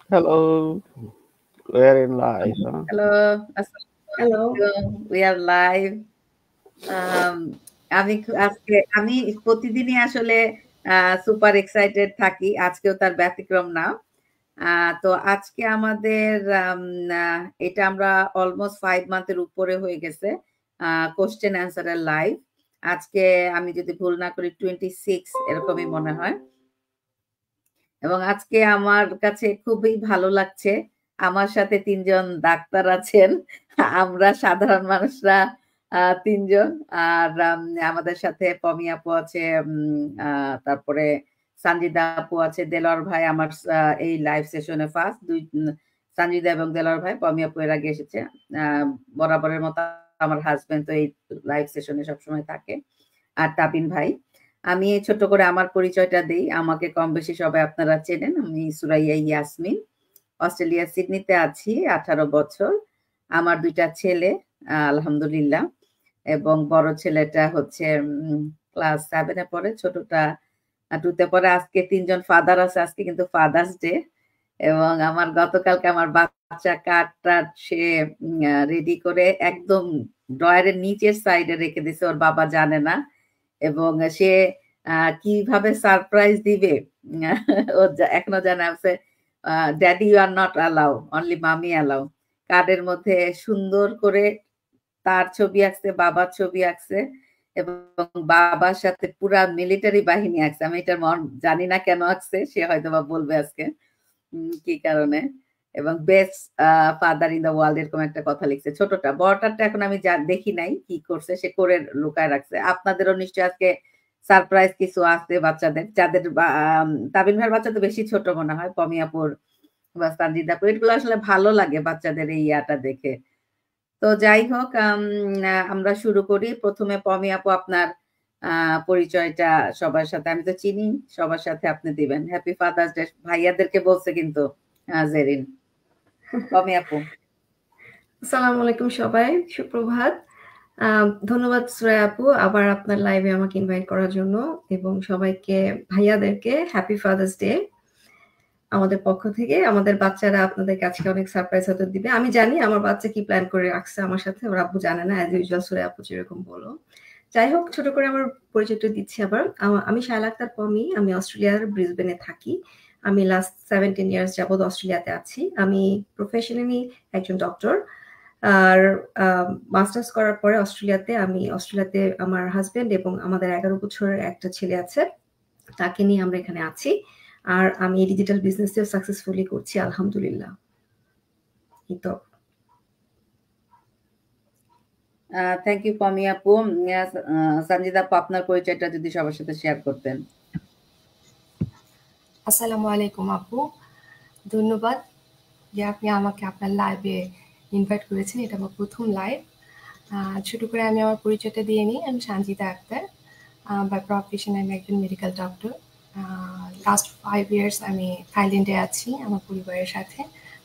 Hello, we're in live, huh? Hello, hello. আসসালামু we are live. আম আমি প্রতিদিনই আসলে সুপার এক্সাইটেড থাকি। আজকেও তার ব্যতিক্রম না। আ তো আজকে আমাদের আম আ এটা আমরা অলমোস্ট 5 মান্থের উপরে হয়ে গেছে। কোয়েশ্চেন অ্যান্সার এর লাইভ। আজকে আমি যদি ভুল না করি 26 এরকমই মনে হয়। এবং আজকে আমার কাছে খুবই ভালো লাগছে। আমার সাথে ৩ জন ডাক্তার আছেন। আমরা সাধারণ মানুষরা ৩ জন। আর আমাদের সাথে পমি আপু আছে, আ তারপরে সানজিদা আপু আছে, দেলোয়ার ভাই আমার এই লাইভ সেশনে ফার্স্ট ২ সানজিদা এবং দেলোয়ার ভাই, পমি আপু এর আগে এসেছে। আ বরাবরের মতো আমার হাসব্যান্ড তো এই লাইভ সেশনে সবসময় থাকে। আর তাবিন ভাই। আমি ছোট্ট করে আমার পরিচয়টা দেই। আমাকে কম বেশি সবাই আপনারা চেনেন। আমি সুরাইয়া ইয়াসমিন। অস্ট্রেলিয়ার সিডনিতে আছি ১৮ বছর। আমার ২ টা ছেলে আলহামদুলিল্লাহ। এবং বড় ছেলেটা হচ্ছে ক্লাস 7 এ পড়ে। ছোটটা 2 তে পড়ে। আজকে ৩ জন ফাদার আছে। আজকে কিন্তু ফাদার্স ডে। এবং আমার গতকালকে আমার বাচ্চা কার্ড-টার্ড সে রেডি করে একদম ড্রয়ারের নিচের সাইডে রেখে দিছে। ওর বাবা জানে না। এবং সে কিভাবে সারপ্রাইজ দিবে ও এখনো জানে আছে, daddy you are not allow, only mummy allow. কার্ডের মধ্যে সুন্দর করে তার ছবি আঁকছে, বাবার ছবি আঁকছে এবং বাবার সাথে পুরা মিলিটারি বাহিনী আঁকছে। আমি এটার জানি না কেন আঁকছে, সে হয়তোবা বলবে আজকে কি কারণে। এবং best father in the world এরকম একটা কথা লিখছে। ছোটটা, বড়টারটা এখন আমি দেখি নাই কি করছে, সে করে লুকায় রাখছে। আপনাদেরও নিশ্চয়ই আজকে সারপ্রাইজ কিছু আছে বাচ্চাদের, যাদের তাবিন ভাইয়ের বাচ্চা তো বেশি ছোট মনে হয়, পমি আপুর বা সানজিদা আপুর, এগুলো আসলে ভালো লাগে বাচ্চাদের এই ইয়াটা দেখে। তো যাই হোক, আমরা শুরু করি। প্রথমে পমি আপু আপনার পরিচয়টা সবার সাথে, আমি তো চিনি, সবার সাথে আপনি দিবেন। Happy father's day. ভাইয়াদেরকে বলছে কিন্তু জেরিন। পমি আপু। আসসালামু আলাইকুম সবাই, সুপ্রভাত। ধন্যবাদ সুরাইয়া আপু আবার আপনার লাইভে আমাকে ইনভাইট করার জন্য, এবং সবাইকে ভাইয়াদেরকে হ্যাপি ফাদার্স ডে আমাদের পক্ষ থেকে। আমাদের বাচ্চারা আপনাদেরকে আজকে অনেক সারপ্রাইজ হয়তো দিবে। আমি জানি আমার বাচ্চা কি প্ল্যান করে রাখছে আমার সাথে, ওর আব্বু জানে না, অ্যাজ ইউজুয়াল সুরাইয়া আপু যেরকম বলল। যাই হোক, ছোট করে আমার পরিচয়টা দিচ্ছি আবার। আমি শায়লা আক্তার পমি, আমি অস্ট্রেলিয়ার ব্রিসবেনে থাকি। আমি লাস্ট 17 ইয়ার্স যাবৎ অস্ট্রেলিয়াতে আছি। আমি প্রফেশনালি একজন ডক্টর। আর মাস্টার্স করার পরে অস্ট্রেলিয়াতে আমার হাজবেন্ড এবং আমাদের 11 বছরের একটা ছেলে আছে, তাকে নিয়ে আমরা এখানে আছি। আর আমি ডিজিটাল বিজনেসেও সাকসেসফুলি করছি আলহামদুলিল্লাহ। এই তো। থ্যাংক ইউ পমি আপু। সঞ্জিদা আপু, আপনার পরিচয়টা যদি সবার সাথে শেয়ার করতেন। আসসালামু আলাইকুম আপু, ধন্যবাদ যে আপনি আমাকে আপনার লাইভে ইনভাইট করেছেন। এটা আমার প্রথম লাইভ। ছোট করে আমি আমার পরিচয়টা দিয়ে নিই। আমি সঞ্জিদা আক্তার। বাই প্রফেশন আমি একজন মেডিকেল ডক্টর। লাস্ট 5 ইয়ার্স আমি থাইল্যান্ডে আছি আমার পরিবারের সাথে।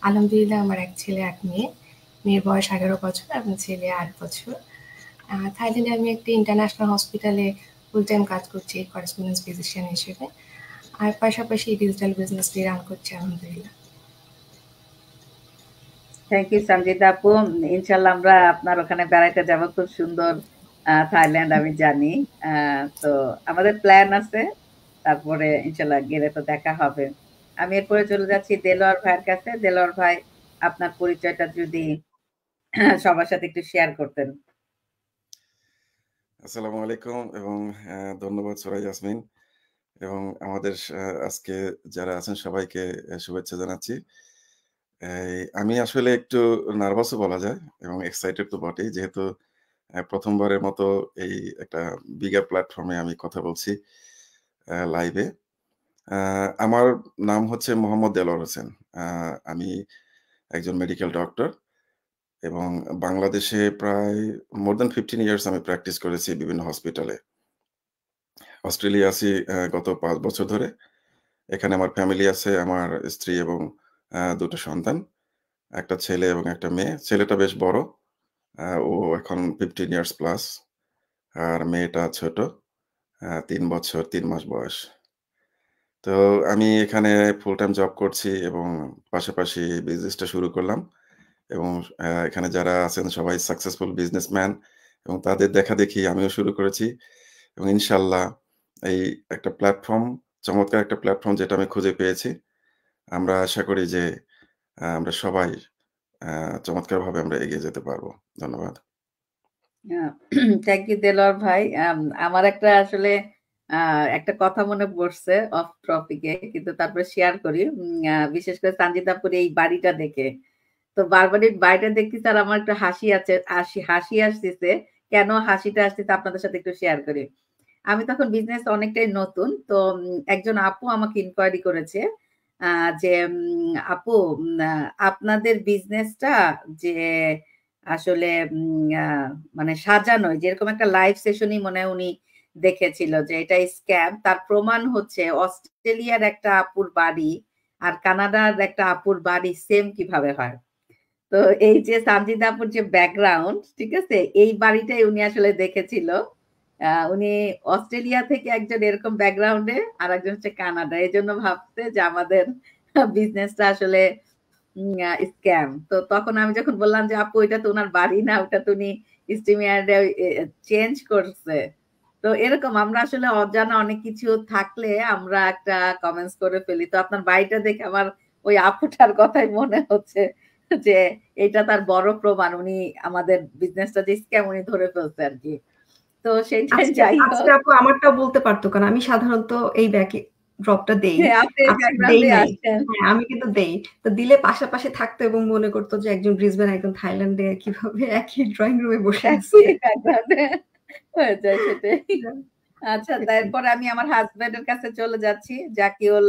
আলহামদুলিল্লাহ আমার এক ছেলে এক মেয়ে। মেয়ের বয়স 11 বছর এবং ছেলে 8 বছর। থাইল্যান্ডে আমি একটি ইন্টারন্যাশনাল হসপিটালে ফুল টাইম কাজ করছি করেসপন্ডেন্স ফিজিশিয়ান হিসেবে। আর পাশাপাশি ডিজিটাল বিজনেসটি রান করছি আলহামদুলিল্লাহ। থ্যাংক ইউ সঞ্জিদা আপু। ইনশাল্লাহ আমরা আপনার ওখানে বেড়াইতে যাব, খুব সুন্দর থাইল্যান্ড আমি জানি। তো আমাদের প্ল্যান আছে, তারপরে ইনশাল্লাহ গেলে তো দেখা হবে। আমি এরপরে চলে যাচ্ছি দেলোয়ার ভাইয়ের কাছে। দেলোয়ার ভাই, আপনার পরিচয়টা যদি সবার সাথে একটু শেয়ার করতেন। আসসালামু আলাইকুম এবং ধন্যবাদ সুরাই ইয়াসমিন এবং আমাদের আজকে যারা আছেন সবাইকে শুভেচ্ছা জানাচ্ছি। আমি আসলে একটু নার্ভাসও বলা যায় এবং এক্সাইটেড তো বটেই, যেহেতু প্রথমবারের মতো এই একটা বিগার প্ল্যাটফর্মে আমি কথা বলছি লাইভে। আমার নাম হচ্ছে মোহাম্মদ দেলোয়ার হোসেন। আমি একজন মেডিকেল ডক্টর এবং বাংলাদেশে প্রায় মোর দ্যান 15 ইয়ার্স আমি প্র্যাকটিস করেছি বিভিন্ন হসপিটালে। অস্ট্রেলিয়া আছি গত 5 বছর ধরে। এখানে আমার ফ্যামিলি আছে, আমার স্ত্রী এবং ২ টা সন্তান। একটা ছেলে এবং একটা মেয়ে। ছেলেটা বেশ বড়। ও এখন 15 ইয়ার্স প্লাস। আর মেয়েটা ছোট। ৩ বছর ৩ মাস বয়স। তো তো আমি এখানে ফুল টাইম জব করছি এবং পাশাপাশি বিজনেসটা শুরু করলাম এবং এখানে যারা আছেন সবাই সাকসেসফুল বিজনেসম্যান এবং তাদের দেখাদেখি আমিও শুরু করেছি এবং ইনশাআল্লাহ এই একটা প্ল্যাটফর্ম, চমৎকার একটা প্ল্যাটফর্ম যেটা আমি খুঁজে পেয়েছি। আমরা আশা করি যে আমরা সবাই চমৎকারভাবে আমরা এগিয়ে যেতে পারবো। ধন্যবাদ। থ্যাংক ইউ দেলোয়ার ভাই। আমার একটা আসলে একটা কথা মনে পড়ছে অফ টপিকে, কিন্তু তারপরে শেয়ার করি। বিশেষ করে সানজিদাপুরে এই বাড়িটা দেখে, তো বারবার এই বাড়িটা দেখতেছি আর আমার একটু হাসি আসতেছে। কেন হাসিটা আসতেছে আপনাদের সাথে একটু শেয়ার করি। আমি তখন বিজনেস অনেকটাই নতুন, তো একজন আপু আমাকে ইনকোয়ারি করেছে যে আপু আপনাদের বিজনেসটা যে আসলে মানে সাজানো, যেরকম একটা লাইভ সেশনই মনে হয় উনি দেখেছিল যে এটা স্ক্যাম। তার প্রমাণ হচ্ছে অস্ট্রেলিয়ার একটা আপুর বাড়ি আর কানাডার একটা আপুর বাড়ি সেম কিভাবে হয়। তো এই যে সানজিদা আপুর যে ব্যাকগ্রাউন্ড, ঠিক আছে, এই বাড়িটাই উনি আসলে দেখেছিল। উনি অস্ট্রেলিয়া থেকে একজন এরকম ব্যাকগ্রাউন্ডে আর একজন হচ্ছে কানাডা, এই জন্য ভাবছে যে আমাদের বিজনেসটা আসলে স্ক্যাম। তো তখন আমি যখন বললাম যে আপু এটা তো ওনার বাড়ি না, ওটা তো উনি স্টিমিয়ার্ডে চেঞ্জ করছে। তো এরকম আমরা আসলে অজানা অনেক কিছু থাকলে আমরা একটা কমেন্টস করে ফেলি। তো আপনার বাড়িটা দেখে আমার ওই আপুটার কথাই মনে হচ্ছে যে এটা তার বড় প্রমাণ, উনি আমাদের বিজনেসটা যে স্ক্যাম উনি ধরে ফেলছে আর কি। তো সেইটাই যাই হোক, আপু আমারটা বলতে পারতো, কারণ আমি সাধারণত এই ব্যাকে ড্রপটা দেই। আমি কিন্তু দেই, তো দিলে পাশাপাশি থাকতো এবং মনে করতো যে একজন ব্রিসবেন একজন থাইল্যান্ডে কিভাবে একই ড্রয়িং রুমে বসে আছে হয়ে যায় সেটাই। আচ্ছা, তারপরে আমি আমার হাজবেন্ডের কাছে চলে যাচ্ছি। জাকিউল,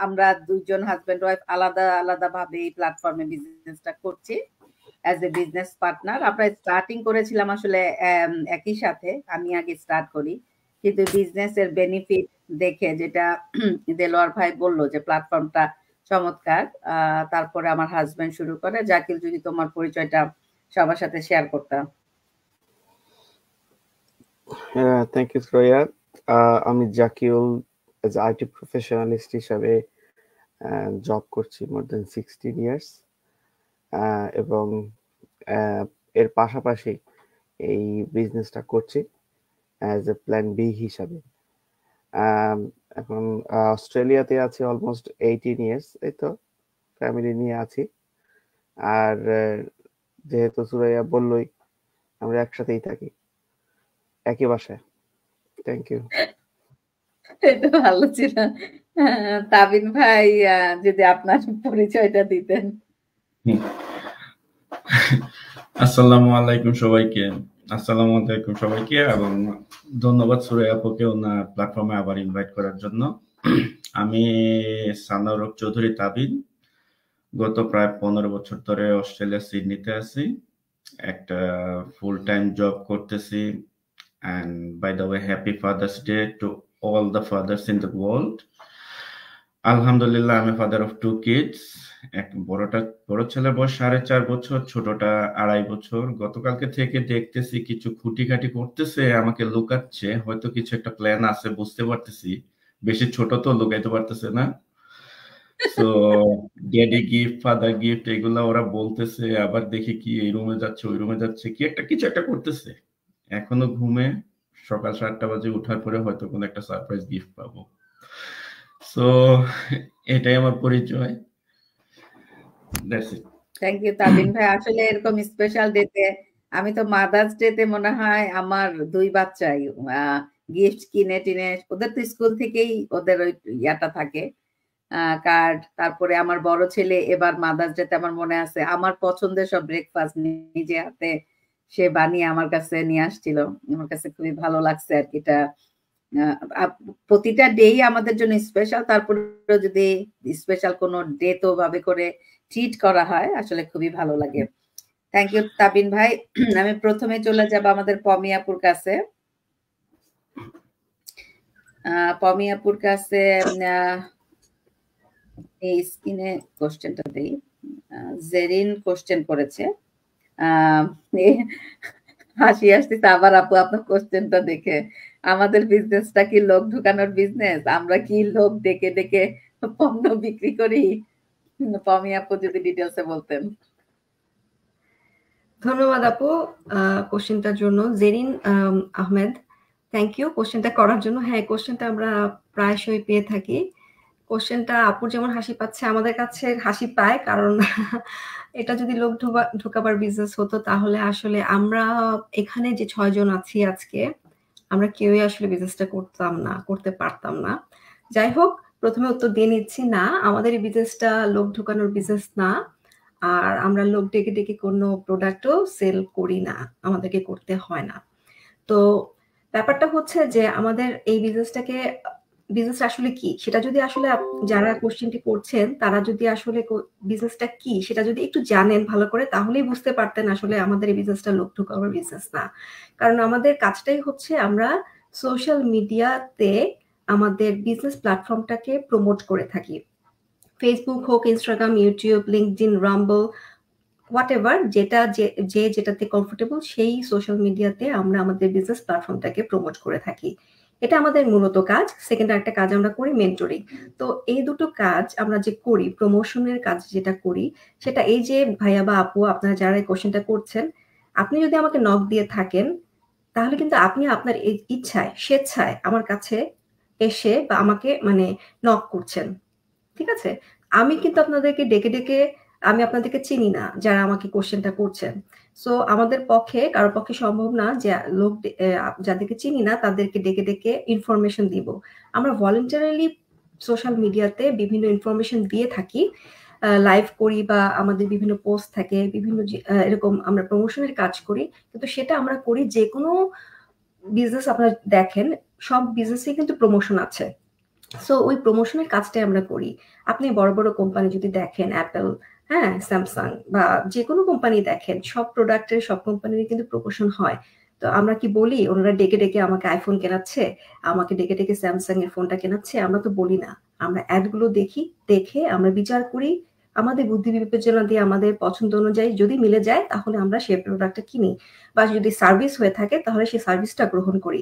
আমরা দুইজন হাজবেন্ড ওয়াইফ আলাদা আলাদা ভাবে এই প্ল্যাটফর্মে বিজনেসটা করছি অ্যাজ এ বিজনেস পার্টনার। আমরা স্টার্টিং করেছিলাম আসলে একই সাথে, আমি আগে স্টার্ট করি, কিন্তু বিজনেস এর বেনিফিট দেখে, যেটা দেলোয়ার ভাই বললো যে প্ল্যাটফর্মটা চমৎকার, তারপরে আমার হাজবেন্ড শুরু করে। জাকিল, যদি তোমার পরিচয়টা সবার সাথে শেয়ার করতাম। Thank you Shreya. আমি জাকিউল এজ আইটি প্রফেশনালিস্ট হিসাবে জব করছি মোর দেন 16 ইয়ার্স, এবং এর পাশাপাশি এই বিজনেসটা করছি অ্যাজ এ প্ল্যান বি হিসাবে। এখন অস্ট্রেলিয়াতে আছি অলমোস্ট 18 ইয়ার্স, এই তো ফ্যামিলি নিয়ে আছি। আর যেহেতু সুরাইয়া বললই, আমরা একসাথেই থাকি, একই বাসায়। Thank you. এটা ভালো ছিল। তাবিন ভাই, যদি আপনার পরিচয়টা দিতেন। আসসালামু আলাইকুম সবাইকে। আসসালামু আলাইকুম সবাইকে, এবং ধন্যবাদ সুরাইয়া আপুকে ওনার প্ল্যাটফর্মে আবার ইনভাইট করার জন্য। আমি সানাউর চৌধুরী তাবিন, গত প্রায় 15 বছর ধরে অস্ট্রেলিয়া সিডনিতে আছি, একটা ফুল টাইম জব করতেছি। And by the way, happy Father's Day to all the fathers in the world. আলহামদুলিল্লাহ, আমি ফাদার অফ 2 কিডস। এক বড় ছেলের বয়স 4.5 বছর, ছোটটা 2.5 বছর। গতকালকে থেকে দেখতেছি কিছু খুঁটিখাটি করতেছে, আমাকে লুকাচ্ছে, হয়তো কিছু একটা প্ল্যান আছে, বুঝতে পারতেছি। বেশি ছোট তো লুকাইতে পারতেছে না। So daddy gift, father gift এগুলা ওরা বলতেছে, আবার দেখি কি এই রুমে যাচ্ছে ওই রুমে যাচ্ছে, কি একটা কিছু একটা করতেছে। এখনো ঘুমে, সকাল 7টা বাজে উঠার পরে হয়তো কোনো একটা সারপ্রাইজ গিফট পাবো। সো এটাই আমার পরিচয়। That's it. থ্যাংক ইউ তাবিন ভাই। আসলে এরকম স্পেশাল ডেতে, আমি তো মাদার্স ডেতে মনে হয় আমার 2 বাচ্চাই গিফট কিনে টিনে, ওদের তো স্কুল থেকেই ওদের ওই ইয়াটা থাকে কার্ড। তারপরে আমার বড় ছেলে এবার মাদার্স ডেতে আমার মনে আছে আমার পছন্দের সব ব্রেকফাস্ট নিজে হাতে সে বানিয়ে আমার কাছে নিয়ে আসছিল। আমার কাছে খুবই ভালো লাগছে আর কি। এটা প্রতিটা ডেই আমাদের জন্য স্পেশাল, তারপরে যদি স্পেশাল কোনো ডে তো ভাবে করে ট্রিট করা হয়, আসলে খুবই ভালো লাগে। থ্যাংক ইউ তাবিন ভাই। আমি প্রথমে চলে যাব আমাদের পমিয়াপুর কাছে। পমিয়াপুর কাছে এই স্ক্রিনে কোশ্চেনটা দেই। জেরিন কোশ্চেন করেছে, হাসি আসতেছে আবার আপু আপনার কোশ্চেনটা দেখে। আমাদের বিজনেসটা কি লোক ঢুকানোর বিজনেস? আমরা কি লোক ডেকে ডেকে পণ্য বিক্রি করি? পমি আপু যদি ডিটেলসে বলতেন। ধন্যবাদ আপু কোশ্চেনটার জন্য। জেরিন আহমেদ, থ্যাংক ইউ কোশ্চেনটা করার জন্য। হ্যাঁ, কোশ্চেনটা আমরা প্রায়শই পেয়ে থাকি। কোশ্চেনটা আপুর যেমন হাসি পাচ্ছে, আমাদের কাছে হাসি পায়, কারণ এটা যদি লোক ঢোকাবার বিজনেস হতো তাহলে আসলে আমরা এখানে যে 6 জন আছি আজকে, আমরা কেউই আসলে বিজনেসটা করতে পারতাম না। যাই হোক, প্রথমে উত্তর দিয়ে নিচ্ছি, না, আমাদের এই বিজনেসটা লোক ঢোকানোর বিজনেস না। আর আমরা লোক ডেকে ডেকে কোনো প্রোডাক্টও সেল করি না, আমাদেরকে করতে হয় না। তো ব্যাপারটা হচ্ছে যে আমাদের এই বিজনেস আসলে কি, সেটা যদি আসলে যারা কোশ্চেনটি করছেন তারা যদি আসলে বিজনেসটা কি সেটা যদি একটু জানেন ভালো করে, তাহলেই বুঝতে পারতেন আসলে আমাদের এই বিজনেসটা লোক ঢোকানোর বিজনেস না। কারণ আমাদের কাজটাই হচ্ছে আমরা সোশ্যাল মিডিয়াতে আমাদের বিজনেস প্ল্যাটফর্মটাকে প্রমোট করে থাকি। ফেসবুক হোক, Instagram, YouTube, LinkedIn, Rumble, whatever, যেটাতে কমফোর্টেবল সেই সোশ্যাল মিডিয়াতে আমরা আমাদের বিজনেস প্ল্যাটফর্মটাকে প্রমোট করে থাকি। এটা আমাদের মূলত কাজ। সেকেন্ড একটা কাজ আমরা করি মেন্টরিং। তো এই দুটো কাজ আমরা যে করি, প্রমোশনের কাজ যেটা করি, সেটা এই যে ভাইয়া বা আপু আপনারা যারা এই কোশ্চেনটা করছেন, আপনি যদি আমাকে নক দিয়ে থাকেন তাহলে কিন্তু আপনি আপনার ইচ্ছায় স্বেচ্ছায় আমার কাছে এসে বা আমাকে নক করছেন, ঠিক আছে? আমি কিন্তু আপনাদেরকে ডেকে ডেকে আমি আপনাদেরকে চিনি না যারা আমাকে কোশ্চেনটা করছেন। সো আমাদের পক্ষে কারোর পক্ষে সম্ভব না যে যাদেরকে চিনি না তাদেরকে ডেকে ডেকে ইনফরমেশন দিব। আমরা ভলেন্টারিলি সোশ্যাল মিডিয়াতে বিভিন্ন ইনফরমেশন দিয়ে থাকি, লাইভ করি বা আমাদের বিভিন্ন পোস্ট থাকে, বিভিন্ন এরকম আমরা প্রমোশনের কাজ করি। কিন্তু সেটা আমরা করি যে কোনো বিজনেস আপনারা দেখেন, সব বিজনেসে কিন্তু প্রমোশন আছে। সো ওই প্রমোশনের কাজটাই আমরা করি। আপনি বড় বড় কোম্পানি যদি দেখেন, অ্যাপেল, হ্যাঁ, স্যামসাং বা যে কোনো কোম্পানি দেখেন, সব প্রোডাক্টের সব কোম্পানির কিন্তু প্রমোশন হয়। তো আমরা কি বলি ওনারা ডেকে ডেকে আমাকে আইফোন কেনাচ্ছে, আমাকে ডেকে ডেকে স্যামসাং এর ফোনটা কেনাচ্ছে? আমরা তো বলি না। আমরা অ্যাডগুলো দেখে আমরা বিচার করি, আমাদের বুদ্ধি বিবেচনা দিয়ে আমাদের পছন্দ অনুযায়ী যদি মিলে যায় তাহলে আমরা সেই প্রোডাক্টটা কিনি, বা যদি সার্ভিস হয়ে থাকে তাহলে সেই সার্ভিসটা গ্রহণ করি।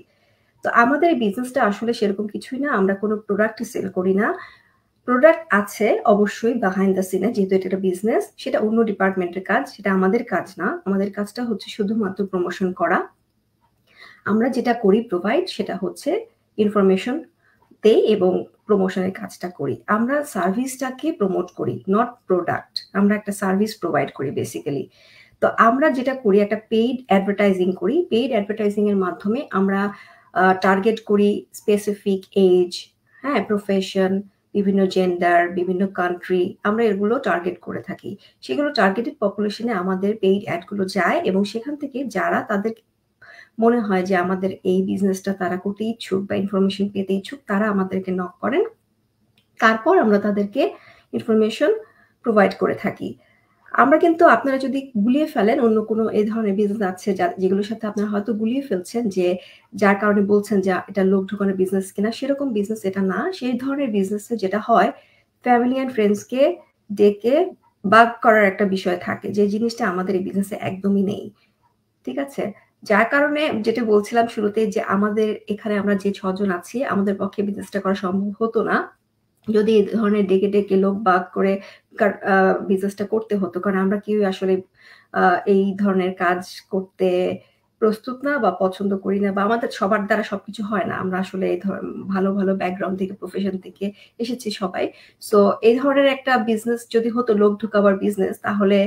তো আমাদের এই বিজনেসটা আসলে সেরকম কিছুই না, আমরা কোনো প্রোডাক্টই সেল করি না। প্রোডাক্ট আছে অবশ্যই বিহাইন্ড দ্য সিনে, যেহেতু এটা একটা বিজনেস, সেটা অন্য ডিপার্টমেন্টের কাজ, সেটা আমাদের কাজ না। আমাদের কাজটা হচ্ছে শুধুমাত্র প্রমোশন করা। আমরা যেটা করি প্রোভাইড, সেটা হচ্ছে ইনফরমেশন দেই এবং প্রমোশনের কাজটা করি। আমরা সার্ভিসটাকে প্রমোট করি, নট প্রোডাক্ট। আমরা একটা সার্ভিস প্রোভাইড করি বেসিক্যালি। তো আমরা যেটা করি, একটা পেইড অ্যাডভার্টাইজিং করি। পেইড অ্যাডভার্টাইজিং এর মাধ্যমে আমরা টার্গেট করি স্পেসিফিক এজ, হ্যাঁ, প্রফেশন, বিভিন্ন জেন্ডার, বিভিন্ন কান্ট্রি, আমরা এগুলো টার্গেট করে থাকি। সেগুলো টার্গেটেড পপুলেশনে আমাদের পেইড অ্যাডগুলো যায় এবং সেখান থেকে যারা তাদের মনে হয় যে আমাদের এই বিজনেসটা তারা করতে ইচ্ছুক বা ইনফরমেশন পেতে ইচ্ছুক, তারা আমাদেরকে নক করেন। তারপর আমরা তাদেরকে ইনফরমেশন প্রোভাইড করে থাকি। আমরা কিন্তু, আপনারা যদি গুলিয়ে ফেলেন অন্য কোনো এই ধরনের বিজনেস আছে যেগুলোর সাথে আপনারা হয়তো গুলিয়ে ফেলছেন, যে যার কারণে বলছেন যে এটা লোক ঢোকানোর বিজনেস কিনা, সেরকম বিজনেস এটা না। সেই ধরনের বিজনেসে যেটা হয়, ফ্যামিলি অ্যান্ড ফ্রেন্ডসকে ডেকে বাগ করার একটা বিষয় থাকে, যে জিনিসটা আমাদের এই বিজনেসে একদমই নেই, ঠিক আছে? যার কারণে যেটা বলছিলাম শুরুতে, যে আমাদের এখানে আমরা যে 6 জন আছি, আমাদের পক্ষে বিজনেসটা করা সম্ভব হতো না যদি এই ধরনের ডেকে ডেকে লোক বাগ করে বিজনেসটা করতে হতো। কারণ আমরা কেউ আসলে এই ধরনের কাজ করতে প্রস্তুত না বা পছন্দ করি না, বা আমাদের সবার দ্বারা সবকিছু হয় না। আমরা আসলে এই ভালো ভালো ব্যাকগ্রাউন্ড থেকে, প্রফেশন থেকে এসেছি সবাই। সো এই ধরনের একটা বিজনেস যদি হতো লোক ঢোকাবার বিজনেস, তাহলে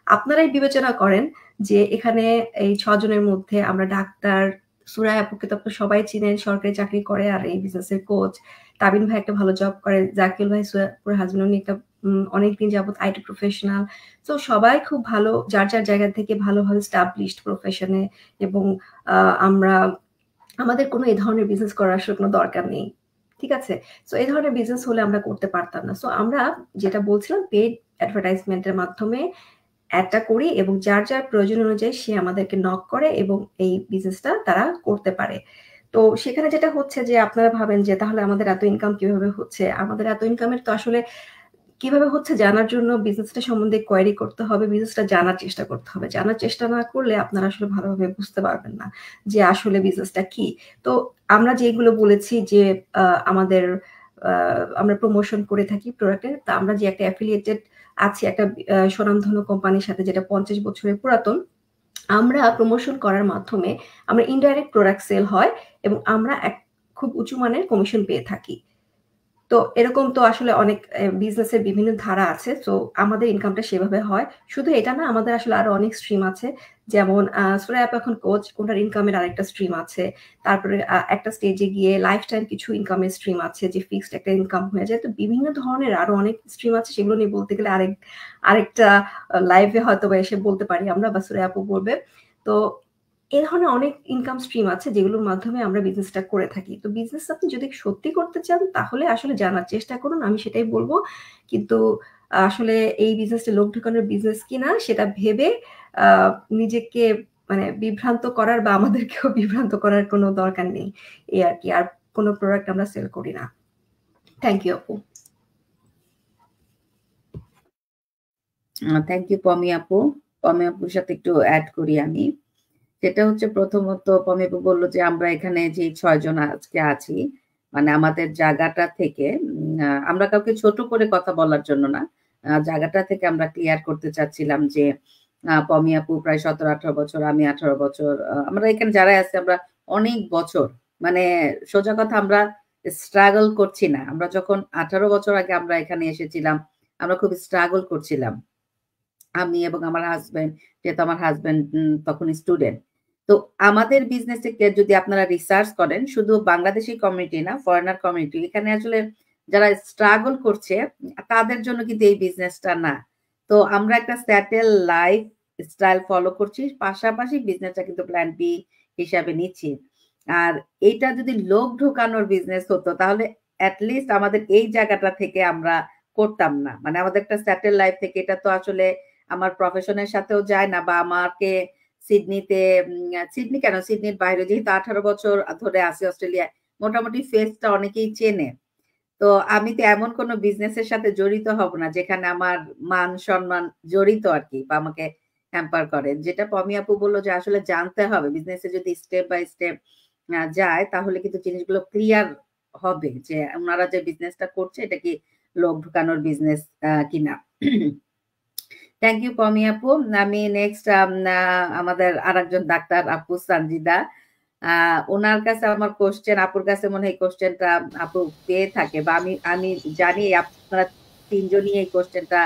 আপনারাই বিবেচনা করেন যে এখানে এই 6 জনের মধ্যে আমরা ডাক্তার, সুরাইয়া আপুকে তো আপনারা সবাই চিনেন, সরকারি চাকরি করে আর এই বিজনেসের কোচ। তাবিন ভাই একটা ভালো জব করে, জাকিউল ভাই সুরাইয়াপুর হাজবেন্ড, উনি একটা অনেকদিন যাবত আইটি প্রফেশনাল। তো সবাই খুব ভালো, যার যার জায়গা থেকে ভালোভাবে স্টাবলিশড প্রফেশনে, এবং আমরা আমাদের কোনো এই ধরনের বিজনেস করার আসলে কোনো দরকার নেই, ঠিক আছে? সো এই ধরনের বিজনেস হলে আমরা করতে পারতাম না। সো আমরা যেটা বলছিলাম, পেইড অ্যাডভার্টাইজমেন্টের মাধ্যমে অ্যাডটা করি এবং যার যার প্রয়োজন অনুযায়ী সে আমাদেরকে নক করে এবং এই বিজনেসটা তারা করতে পারে। তো সেখানে যেটা হচ্ছে যে আপনারা ভাবেন যে তাহলে আমাদের এত ইনকাম কিভাবে হচ্ছে? আমাদের এত ইনকামের তো আসলে কিভাবে হচ্ছে জানার জন্য বিজনেসটা সম্বন্ধে কোয়েরি করতে হবে, বিজনেসটা জানার চেষ্টা করতে হবে। জানার চেষ্টা না করলে আপনারা আসলে ভালোভাবে বুঝতে পারবেন না যে আসলে বিজনেসটা কি। তো আমরা যেগুলো বলেছি যে আমাদের আমরা প্রমোশন করে থাকি প্রোডাক্টের, তা আমরা যে একটা অ্যাফিলিয়েটেড আছি একটা স্বনামধন্য কোম্পানির সাথে যেটা 50 বছরের পুরাতন, আমরা প্রমোশন করার মাধ্যমে আমরা ইনডাইরেক্ট প্রোডাক্ট সেল হয় এবং আমরা খুব উঁচু মানের কমিশন পেয়ে থাকি। তো এরকম তো আসলে অনেক বিজনেসের বিভিন্ন ধারা আছে, তো আমাদের ইনকামটা সেভাবে হয়। শুধু এটা না, আমাদের আসলে আরো অনেক স্ট্রিম আছে, যেমন সুরাইয়া আপু এখন কোচ, ওনার ইনকামের আরেকটা স্ট্রিম আছে। তারপরে একটা স্টেজে গিয়ে লাইফ টাইম কিছু ইনকামের স্ট্রিম আছে, যে ফিক্সড একটা ইনকাম হয়ে যায়। তো বিভিন্ন ধরনের আরো অনেক স্ট্রিম আছে, সেগুলো নিয়ে বলতে গেলে আরেকটা লাইভে হয়তো বা এসে বলতে পারি আমরা, বা সুরাইয়া আপু বলবে। তো এই ধরনের অনেক ইনকাম স্ট্রিম আছে যেগুলোর মাধ্যমে আমরা বিজনেসটা করে থাকি। তো বিজনেস আপনি যদি সত্যি করতে চান তাহলে আসলে জানার চেষ্টা করুন, আমি সেটাই বলবো। কিন্তু আসলে এই বিজনেসটা লোক ঢোকানোর বিজনেস কিনা সেটা ভেবে নিজেকে মানে বিভ্রান্ত করার বা আমাদেরকেও বিভ্রান্ত করার কোনো দরকার নেই, এই আর কি। আর কোনো প্রোডাক্ট আমরা সেল করি না। থ্যাংক ইউ আপু। থ্যাংক ইউ পমি আপু। পমি আপুর সাথে একটু অ্যাড করি আমি। সেটা হচ্ছে প্রথমত পমি আপু বললো যে আমরা এখানে যে 6 জন আজকে আছি, মানে আমাদের জায়গাটা থেকে আমরা কাউকে ছোট করে কথা বলার জন্য না, জায়গাটা থেকে আমরা ক্লিয়ার করতে চাচ্ছিলাম যে পমি আপু প্রায় 17-18 বছর, আমি 18 বছর, আমরা এখানে যারা আছে আমরা অনেক বছর, মানে সোজা কথা আমরা স্ট্রাগল করছি না। আমরা যখন 18 বছর আগে আমরা এখানে এসেছিলাম, আমরা খুব স্ট্রাগল করছিলাম, আমি এবং আমার হাজবেন্ড, যেহেতু আমার হাজবেন্ড তখন স্টুডেন্ট। তো আমাদের বিজনেসে যদি আপনারা রিসার্চ করেন, শুধু বাংলাদেশি কমিউনিটি না, ফরেনার কমিউনিটি, এখানে আসলে যারা স্ট্রাগল করছে তাদের জন্য কিন্তু এই বিজনেসটা না। তো আমরা একটা স্যাটেল লাইফ স্টাইল ফলো করছি, পাশাপাশি বিজনেসটা কিন্তু প্ল্যান বি হিসাবে নিচ্ছি। আর এইটা যদি লোক ঢোকানোর বিজনেস হতো তাহলে অ্যাটলিস্ট আমাদের এই জায়গাটা থেকে আমরা করতাম না, মানে আমাদের একটা স্যাটেল লাইফ থেকে। এটা তো আসলে আমার প্রফেশনের সাথেও যায় না, বা আমাকে সিডনি কেন, সিডনির বাইরে, যেহেতু 18 বছর ধরে আছি অস্ট্রেলিয়ায়, মোটামুটি ফেসটা অনেকেই চেনে। তো আমি তো এমন কোনো বিজনেসের সাথে জড়িত হব না যেখানে আমার মান সম্মান জড়িত আর কি, বা আমাকে হ্যাম্পার করে। যেটা পমি আপু বললো যে আসলে জানতে হবে, বিজনেসে যদি স্টেপ বাই স্টেপ যায় তাহলে কিন্তু জিনিসগুলো ক্লিয়ার হবে যে ওনারা যে বিজনেসটা করছে এটা কি লোক ঢুকানোর বিজনেস কিনা। থ্যাংক ইউ পমি আপু। আমি নেক্সট আমাদের আরেকজন ডাক্তার আপু সানজিদা, ওনার কাছে আমার কোশ্চেন, আপুর কাছে মনে হয় কোশ্চেনটা আপু পেয়ে থাকে, বা আমি জানি আপনারা তিনজনই এই কোশ্চেনটা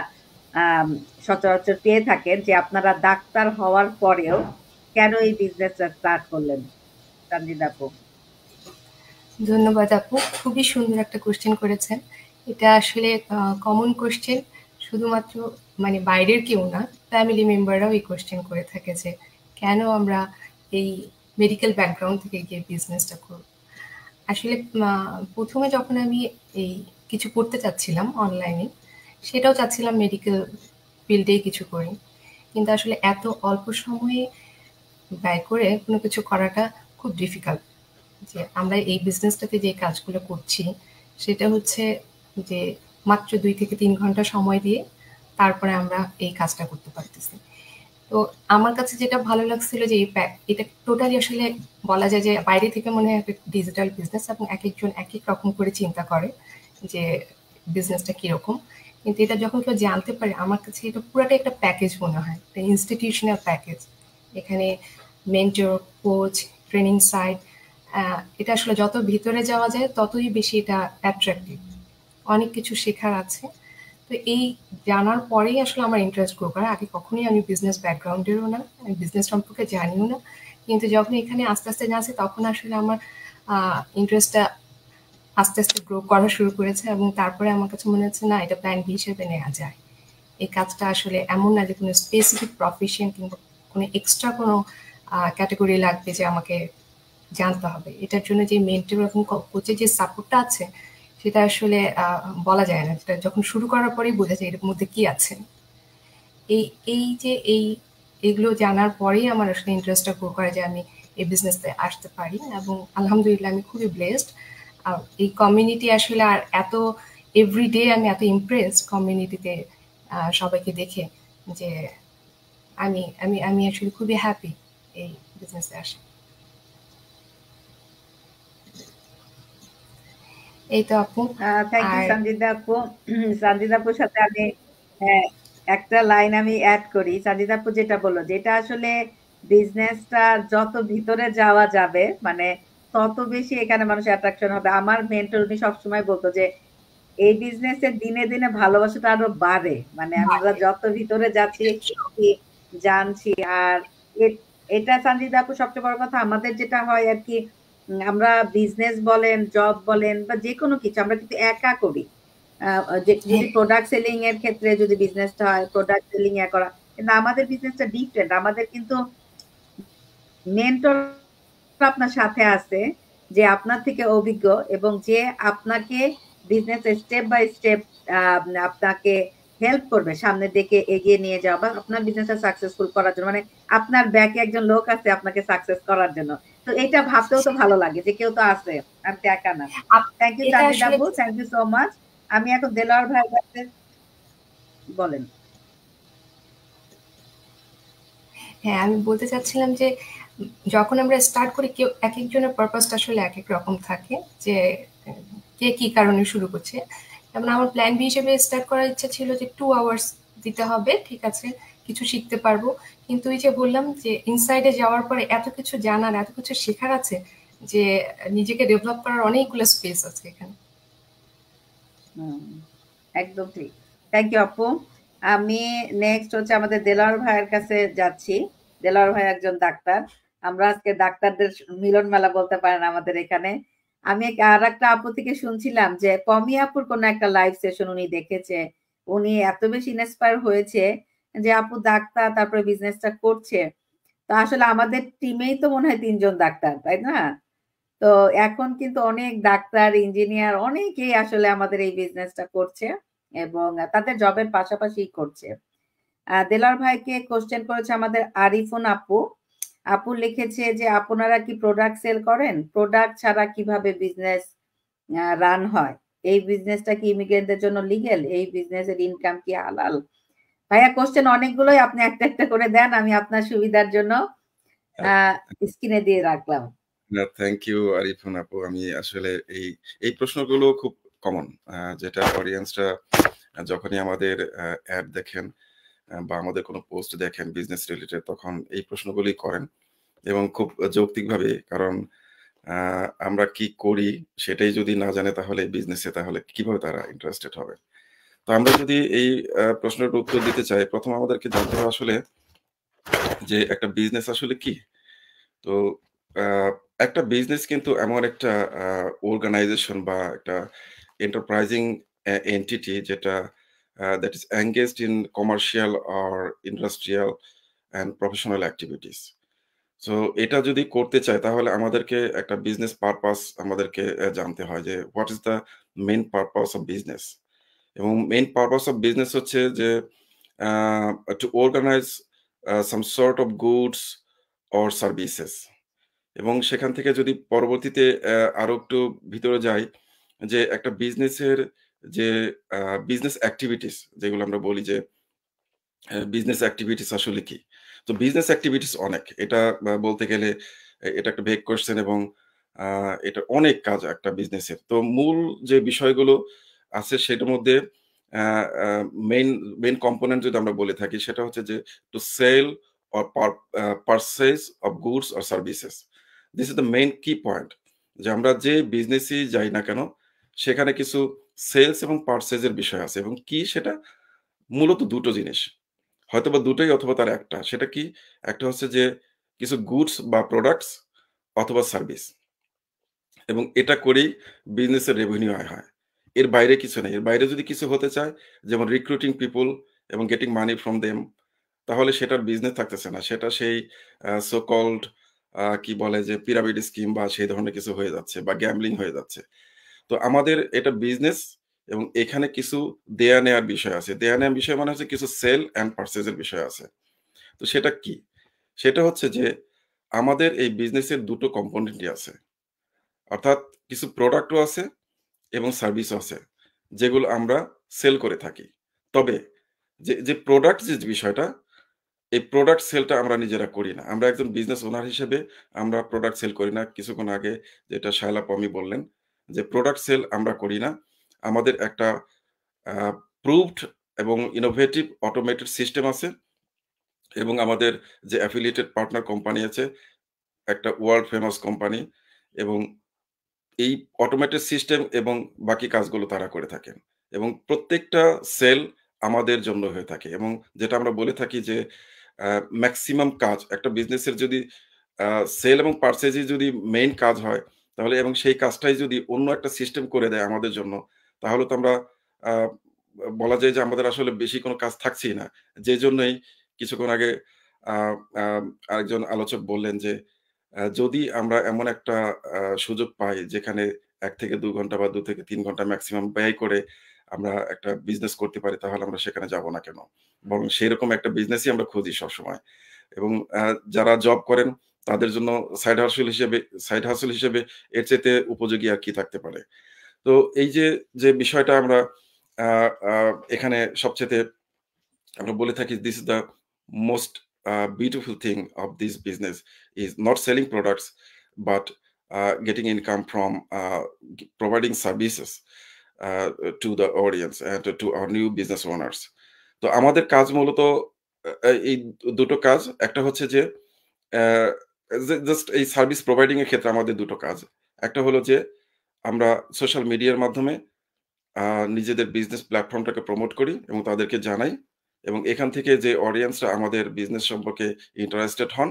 সচরাচর পেয়ে থাকেন, যে আপনারা ডাক্তার হওয়ার পরেও কেন এই বিজনেসটা স্টার্ট করলেন? সানজিদা আপু। ধন্যবাদ আপু, খুবই সুন্দর একটা কোশ্চেন করেছেন। এটা আসলে কমন কোশ্চেন, শুধুমাত্র মানে বাইরের কেউ না, ফ্যামিলি মেম্বাররাও এই কোশ্চেন করে থাকে যে কেন আমরা এই মেডিকেল ব্যাকগ্রাউন্ড থেকে গিয়ে বিজনেসটা করব। আসলে প্রথমে যখন আমি এই কিছু করতে চাচ্ছিলাম অনলাইনে, সেটাও চাচ্ছিলাম মেডিকেল ফিল্ডেই কিছু করি, কিন্তু আসলে এত অল্প সময়ে ব্যয় করে কোনো কিছু করাটা খুব ডিফিকাল্ট। যে আমরা এই বিজনেসটাতে যে কাজগুলো করছি সেটা হচ্ছে যে মাত্র 2 থেকে 3 ঘন্টা সময় দিয়ে তারপরে আমরা এই কাজটা করতে পারতেছি। তো আমার কাছে যেটা ভালো লাগছিল যে এটা টোটালি আসলে বলা যায় যে বাইরে থেকে মনে হয় একটা ডিজিটাল বিজনেস, এবং এক একজন এক এক রকম করে চিন্তা করে যে বিজনেসটা কিরকম, কিন্তু এটা যখন কেউ জানতে পারে, আমার কাছে এটা পুরোটাই একটা প্যাকেজ মনে হয়, একটা ইনস্টিটিউশনাল প্যাকেজ। এখানে মেন্টর, কোচ, ট্রেনিং সাইট, এটা আসলে যত ভিতরে যাওয়া যায় ততই বেশি এটা অ্যাট্রাক্টিভ, অনেক কিছু শেখার আছে। তো এই জানার পরেই আসলে আমার ইন্টারেস্ট গ্রো করে। আগে কখনোই আমি বিজনেস ব্যাকগ্রাউন্ডেরও না, আমি বিজনেস সম্পর্কে জানিও না, কিন্তু যখন এখানে আস্তে আস্তে জানছি তখন আসলে আমার ইন্টারেস্টটা আস্তে আস্তে গ্রো করা শুরু করেছে, এবং তারপরে আমার কাছে মনে হচ্ছে না, এটা প্ল্যান বি হিসেবে নেওয়া যায়। এই কাজটা আসলে এমন না যে কোনো স্পেসিফিক প্রফেশন কিংবা কোনো এক্সট্রা কোনো ক্যাটাগরি লাগবে যে আমাকে জানতে হবে। এটার জন্য যে মেন্টর এবং কোচের যে সাপোর্টটা আছে সেটা আসলে বলা যায় না, যেটা যখন শুরু করার পরেই বোঝা যায় এর মধ্যে কি আছে। এইগুলো জানার পরেই আমার আসলে ইন্টারেস্টটা গ্রো করে যে আমি এই বিজনেসে আসতে পারি, এবং আলহামদুলিল্লাহ আমি খুবই ব্লেসড। আর এই কমিউনিটি আসলে আর এত এভরিডে আমি এত ইমপ্রেসড কমিউনিটিতে সবাইকে দেখে যে আমি আমি আমি অ্যাকচুয়ালি খুবই হ্যাপি এই বিজনেসে আসে। এই তো আপু। থ্যাংক ইউ সঞ্জিতা আপু। সঞ্জিতা আপুর সাথে আমি একটা লাইন আমি অ্যাড করি। সঞ্জিতা আপু যেটা বললো, যেটা আসলে বিজনেসটা যত ভিতরে যাওয়া যাবে মানে তত বেশি এখানে মানুষ অ্যাট্রাকশন হবে। আমার মেন্টর উনি সবসময় বলতো যে এই বিজনেসে দিনে দিনে ভালোবাসাটা আরো বাড়ে, মানে আমরা যত ভিতরে যাচ্ছি জানছি। আর এটা সঞ্জিতা আপু সবচেয়ে বড় কথা, আমাদের যেটা হয় আর কি, আমরা বিজনেস বলেন, জব বলেন বা যে কোনো কিছু আমরা কিন্তু একা করি। যদি প্রোডাক্ট সেলিং এর ক্ষেত্রে যদি বিজনেসটা হয়, প্রোডাক্ট সেলিং এ করা, কিন্তু আমাদের বিজনেসটা ডিফারেন্ট। আমাদের কিন্তু মেন্টর আপনার সাথে আছে যে আপনার থেকে অভিজ্ঞ এবং যে আপনাকে বিজনেস স্টেপ বাই স্টেপ আপনাকে হেল্প করবে সামনের দিকে এগিয়ে নিয়ে যাওয়া বা আপনার বিজনেসটা সাকসেসফুল করার জন্য, মানে আপনার ব্যাকে একজন লোক আছে আপনাকে সাকসেস করার জন্য। তো এটা ভাবতেও তো ভালো লাগে যে কেউ তো আছে, আমি তো একা না। থ্যাংক ইউ সঞ্জিতা আপু, থ্যাংক ইউ সো মাচ। আমি এখন দেলোয়ার ভাইয়ের কাছে বলেন। হ্যাঁ, আমি বলতে চাচ্ছিলাম যে যখন আমরা স্টার্ট করি কেউ এক একজনের পারপাসটা আসলে এক এক রকম থাকে, যে কে কি কারণে শুরু করছে। যেমন আমার প্ল্যান বি হিসেবে স্টার্ট করার ইচ্ছা ছিল যে 2 আওয়ার্স দিতে হবে, ঠিক আছে, কিছু শিখতে পারবো। কিন্তু এই যে বললাম যে ইনসাইডে যাওয়ার পরে এত কিছু জানার, এত কিছু শেখার আছে যে নিজেকে ডেভেলপ করার অনেকগুলো স্পেস আছে এখানে। একদম ঠিক। থ্যাংক ইউ আপু। আমি নেক্সট হচ্ছে আমাদের দেলোয়ার ভাইয়ের কাছে যাচ্ছি। দেলোয়ার ভাই একজন ডাক্তার। আমরা আজকে ডাক্তারদের মিলন মেলা বলতে পারেন আমাদের এখানে। আমি আর একটা আপু থেকে শুনছিলাম যে পমি আপুর কোন একটা লাইভ সেশন উনি দেখেছে, উনি এত বেশি ইন্সপায়ার হয়েছে যে আপু ডাক্তার, তারপরে বিজনেসটা করছে। তো আসলে আমাদের টিমেই তো মনে হয় 3 জন ডাক্তার, তাই না? তো এখন কিন্তু অনেক ডাক্তার, ইঞ্জিনিয়ার অনেকেই আসলে আমাদের এই বিজনেসটা করছে এবং তাদের জবের পাশাপাশি করছে। দেলোয়ার ভাইকে কোশ্চেন করেছে আমাদের আরিফুন আপু। আপু লিখেছে যে আপনারা কি প্রোডাক্ট সেল করেন? প্রোডাক্ট ছাড়া কিভাবে বিজনেস রান হয়? এই বিজনেসটা কি ইমিগ্রেন্টদের জন্য লিগ্যাল? এই বিজনেসের ইনকাম কি হালাল? ভাইয়া কোশ্চেন অনেকগুলোই, আপনি একটা একটা করে দেন, আমি আপনার সুবিধার জন্য স্ক্রিনে দিয়ে রাখলাম। থ্যাংক ইউ আরিফুন আপু। আমি আসলে এই প্রশ্নগুলো খুব কমন, যেটা অডিয়েন্সরা যখনই আমাদের অ্যাড দেখেন বা আমাদের কোনো পোস্ট দেখেন বিজনেস রিলেটেড, তখন এই প্রশ্নগুলি করেন এবং খুব যৌক্তিকভাবে। কারণ আমরা কি করি সেটাই যদি না জানে তাহলে বিজনেসে, তাহলে কিভাবে তারা ইন্টারেস্টেড হবে। তো আমরা যদি এই প্রশ্নের উত্তর দিতে চাই, প্রথম আমাদেরকে জানতে হবে আসলে যে একটা বিজনেস আসলে কি। তো একটা বিজনেস কিন্তু এমন একটা অর্গানাইজেশন বা একটা এন্টারপ্রাইজিং এন্টিটি যেটা that is engaged in commercial or industrial and professional activities. So এটা যদি করতে চাই তাহলে আমাদেরকে একটা বিজনেস পারপাস আমাদেরকে জানতে হয় যে what is the main purpose of business. এবং মেইন পারপাস অফ বিজনেস হচ্ছে যে to organise some sort of goods or services. এবং সেখান থেকে যদি পরবর্তীতে আরো একটু ভিতরে যাই, যে একটা বিজনেসের যে বিজনেস অ্যাক্টিভিটিস যেগুলো আমরা বলি যে বিজনেস অ্যাক্টিভিটিস আসলে কি। তো বিজনেস অ্যাক্টিভিটিস অনেক, এটা বলতে গেলে এটা একটা ভেগ কোয়েশ্চেন এবং এটা অনেক কাজ একটা বিজনেসের। তো মূল যে বিষয়গুলো আছে সেটার মধ্যে মেইন মেইন কম্পোনেন্ট যদি আমরা বলে থাকি সেটা হচ্ছে যে to sell or purchase of goods or services. This is the main key point, যে আমরা যে বিজনেসই যাই না কেন সেখানে কিছু সেলস এবং পারচেজের বিষয় আছে। এবং কি সেটা মূলত দুটো জিনিস, হয়তোবা দুটোই অথবা তার একটা। সেটা কি? একটা হচ্ছে যে কিছু গুডস বা প্রোডাক্টস অথবা সার্ভিস, এবং এটা করেই বিজনেসের রেভিনিউ আয় হয়। এর বাইরে কিছু নেই। এর বাইরে যদি কিছু হতে চায়, যেমন রিক্রুটিং পিপল এবং গেটিং মানি ফ্রম দেম, তাহলে সেটার বিজনেস থাকতেছে না। সেটা সেই সো কল্ড কি বলে যে পিরামিড স্কিম বা সেই ধরনের কিছু হয়ে যাচ্ছে বা গ্যাম্বলিং হয়ে যাচ্ছে। তো আমাদের এটা বিজনেস এবং এখানে কিছু দেয়া নেয়ার বিষয় আছে। দেয়া নেয়ার বিষয় মানে হচ্ছে কিছু সেল অ্যান্ড পারচেজ এর বিষয় আছে। তো সেটা কি? সেটা হচ্ছে যে আমাদের এই বিজনেসের দুটো কম্পোনেন্টই আছে। অর্থাৎ কিছু প্রোডাক্টও আছে এবং সার্ভিসও আছে। যেগুলো আমরা সেল করে থাকি। তবে যে প্রোডাক্ট যে বিষয়টা, এই প্রোডাক্ট সেলটা আমরা নিজেরা করি না। আমরা একজন বিজনেস ওনার হিসেবে আমরা প্রোডাক্ট সেল করি না। কিছুক্ষণ আগে যেটা শায়লা পমি বললেন যে প্রোডাক্ট সেল আমরা করি না। আমাদের একটা প্রুভড এবং ইনোভেটিভ অটোমেটেড সিস্টেম আছে এবং আমাদের যে অ্যাফিলিয়েটেড পার্টনার কোম্পানি আছে, একটা ওয়ার্ল্ড ফেমাস কোম্পানি, এবং এই অটোমেটেড সিস্টেম এবং বাকি কাজগুলো তারা করে থাকেন এবং প্রত্যেকটা সেল আমাদের জন্য হয়ে থাকে এবং যেটা আমরা বলে থাকি যে ম্যাক্সিমাম কাজ একটা বিজনেসের যদি সেল এবং পারচেজই যদি মেইন কাজ হয় তাহলে এবং সেই কাজটাই যদি অন্য একটা সিস্টেম করে দেয় আমাদের জন্য, তাহলে তো আমরা আহ, বলা যায় যে আমাদের আসলে বেশি কোনো কাজ থাকছেই না। যে জন্যই কিছুক্ষণ আগে আহ, আহ, আরেকজন আলোচক বললেন যে যদি আমরা এমন একটা সুযোগ পাই যেখানে ১ থেকে ২ ঘন্টা বা ২ থেকে ৩ ঘন্টা ম্যাক্সিমাম ব্যয় করে আমরা একটা বিজনেস করতে পারি, তাহলে আমরা সেখানে যাব না কেন? বরং সেরকম একটা বিজনেসই আমরা খুঁজি সবসময়। এবং যারা জব করেন তাদের জন্য সাইড হাসল হিসেবে এর চাইতে উপযোগী আর কি থাকতে পারে? তো এই যে বিষয়টা আমরা আ আ এখানে সবচাইতে আমরা বলে থাকি, this is the most beautiful thing of this business is not selling products but getting income from providing services to the audience and to our new business owners. তো আমাদের কাজ মূলত এই দুটো কাজ। একটা হচ্ছে যে জাস্ট এই সার্ভিস প্রোভাইডিং এর ক্ষেত্রে আমাদের দুটো কাজ। একটা হলো যে আমরা সোশ্যাল মিডিয়ার মাধ্যমে নিজেদের বিজনেস প্ল্যাটফর্মটাকে প্রমোট করি এবং তাদেরকে জানাই এবং এখান থেকে যে অডিয়েন্সরা আমাদের বিজনেস সম্পর্কে ইন্টারেস্টেড হন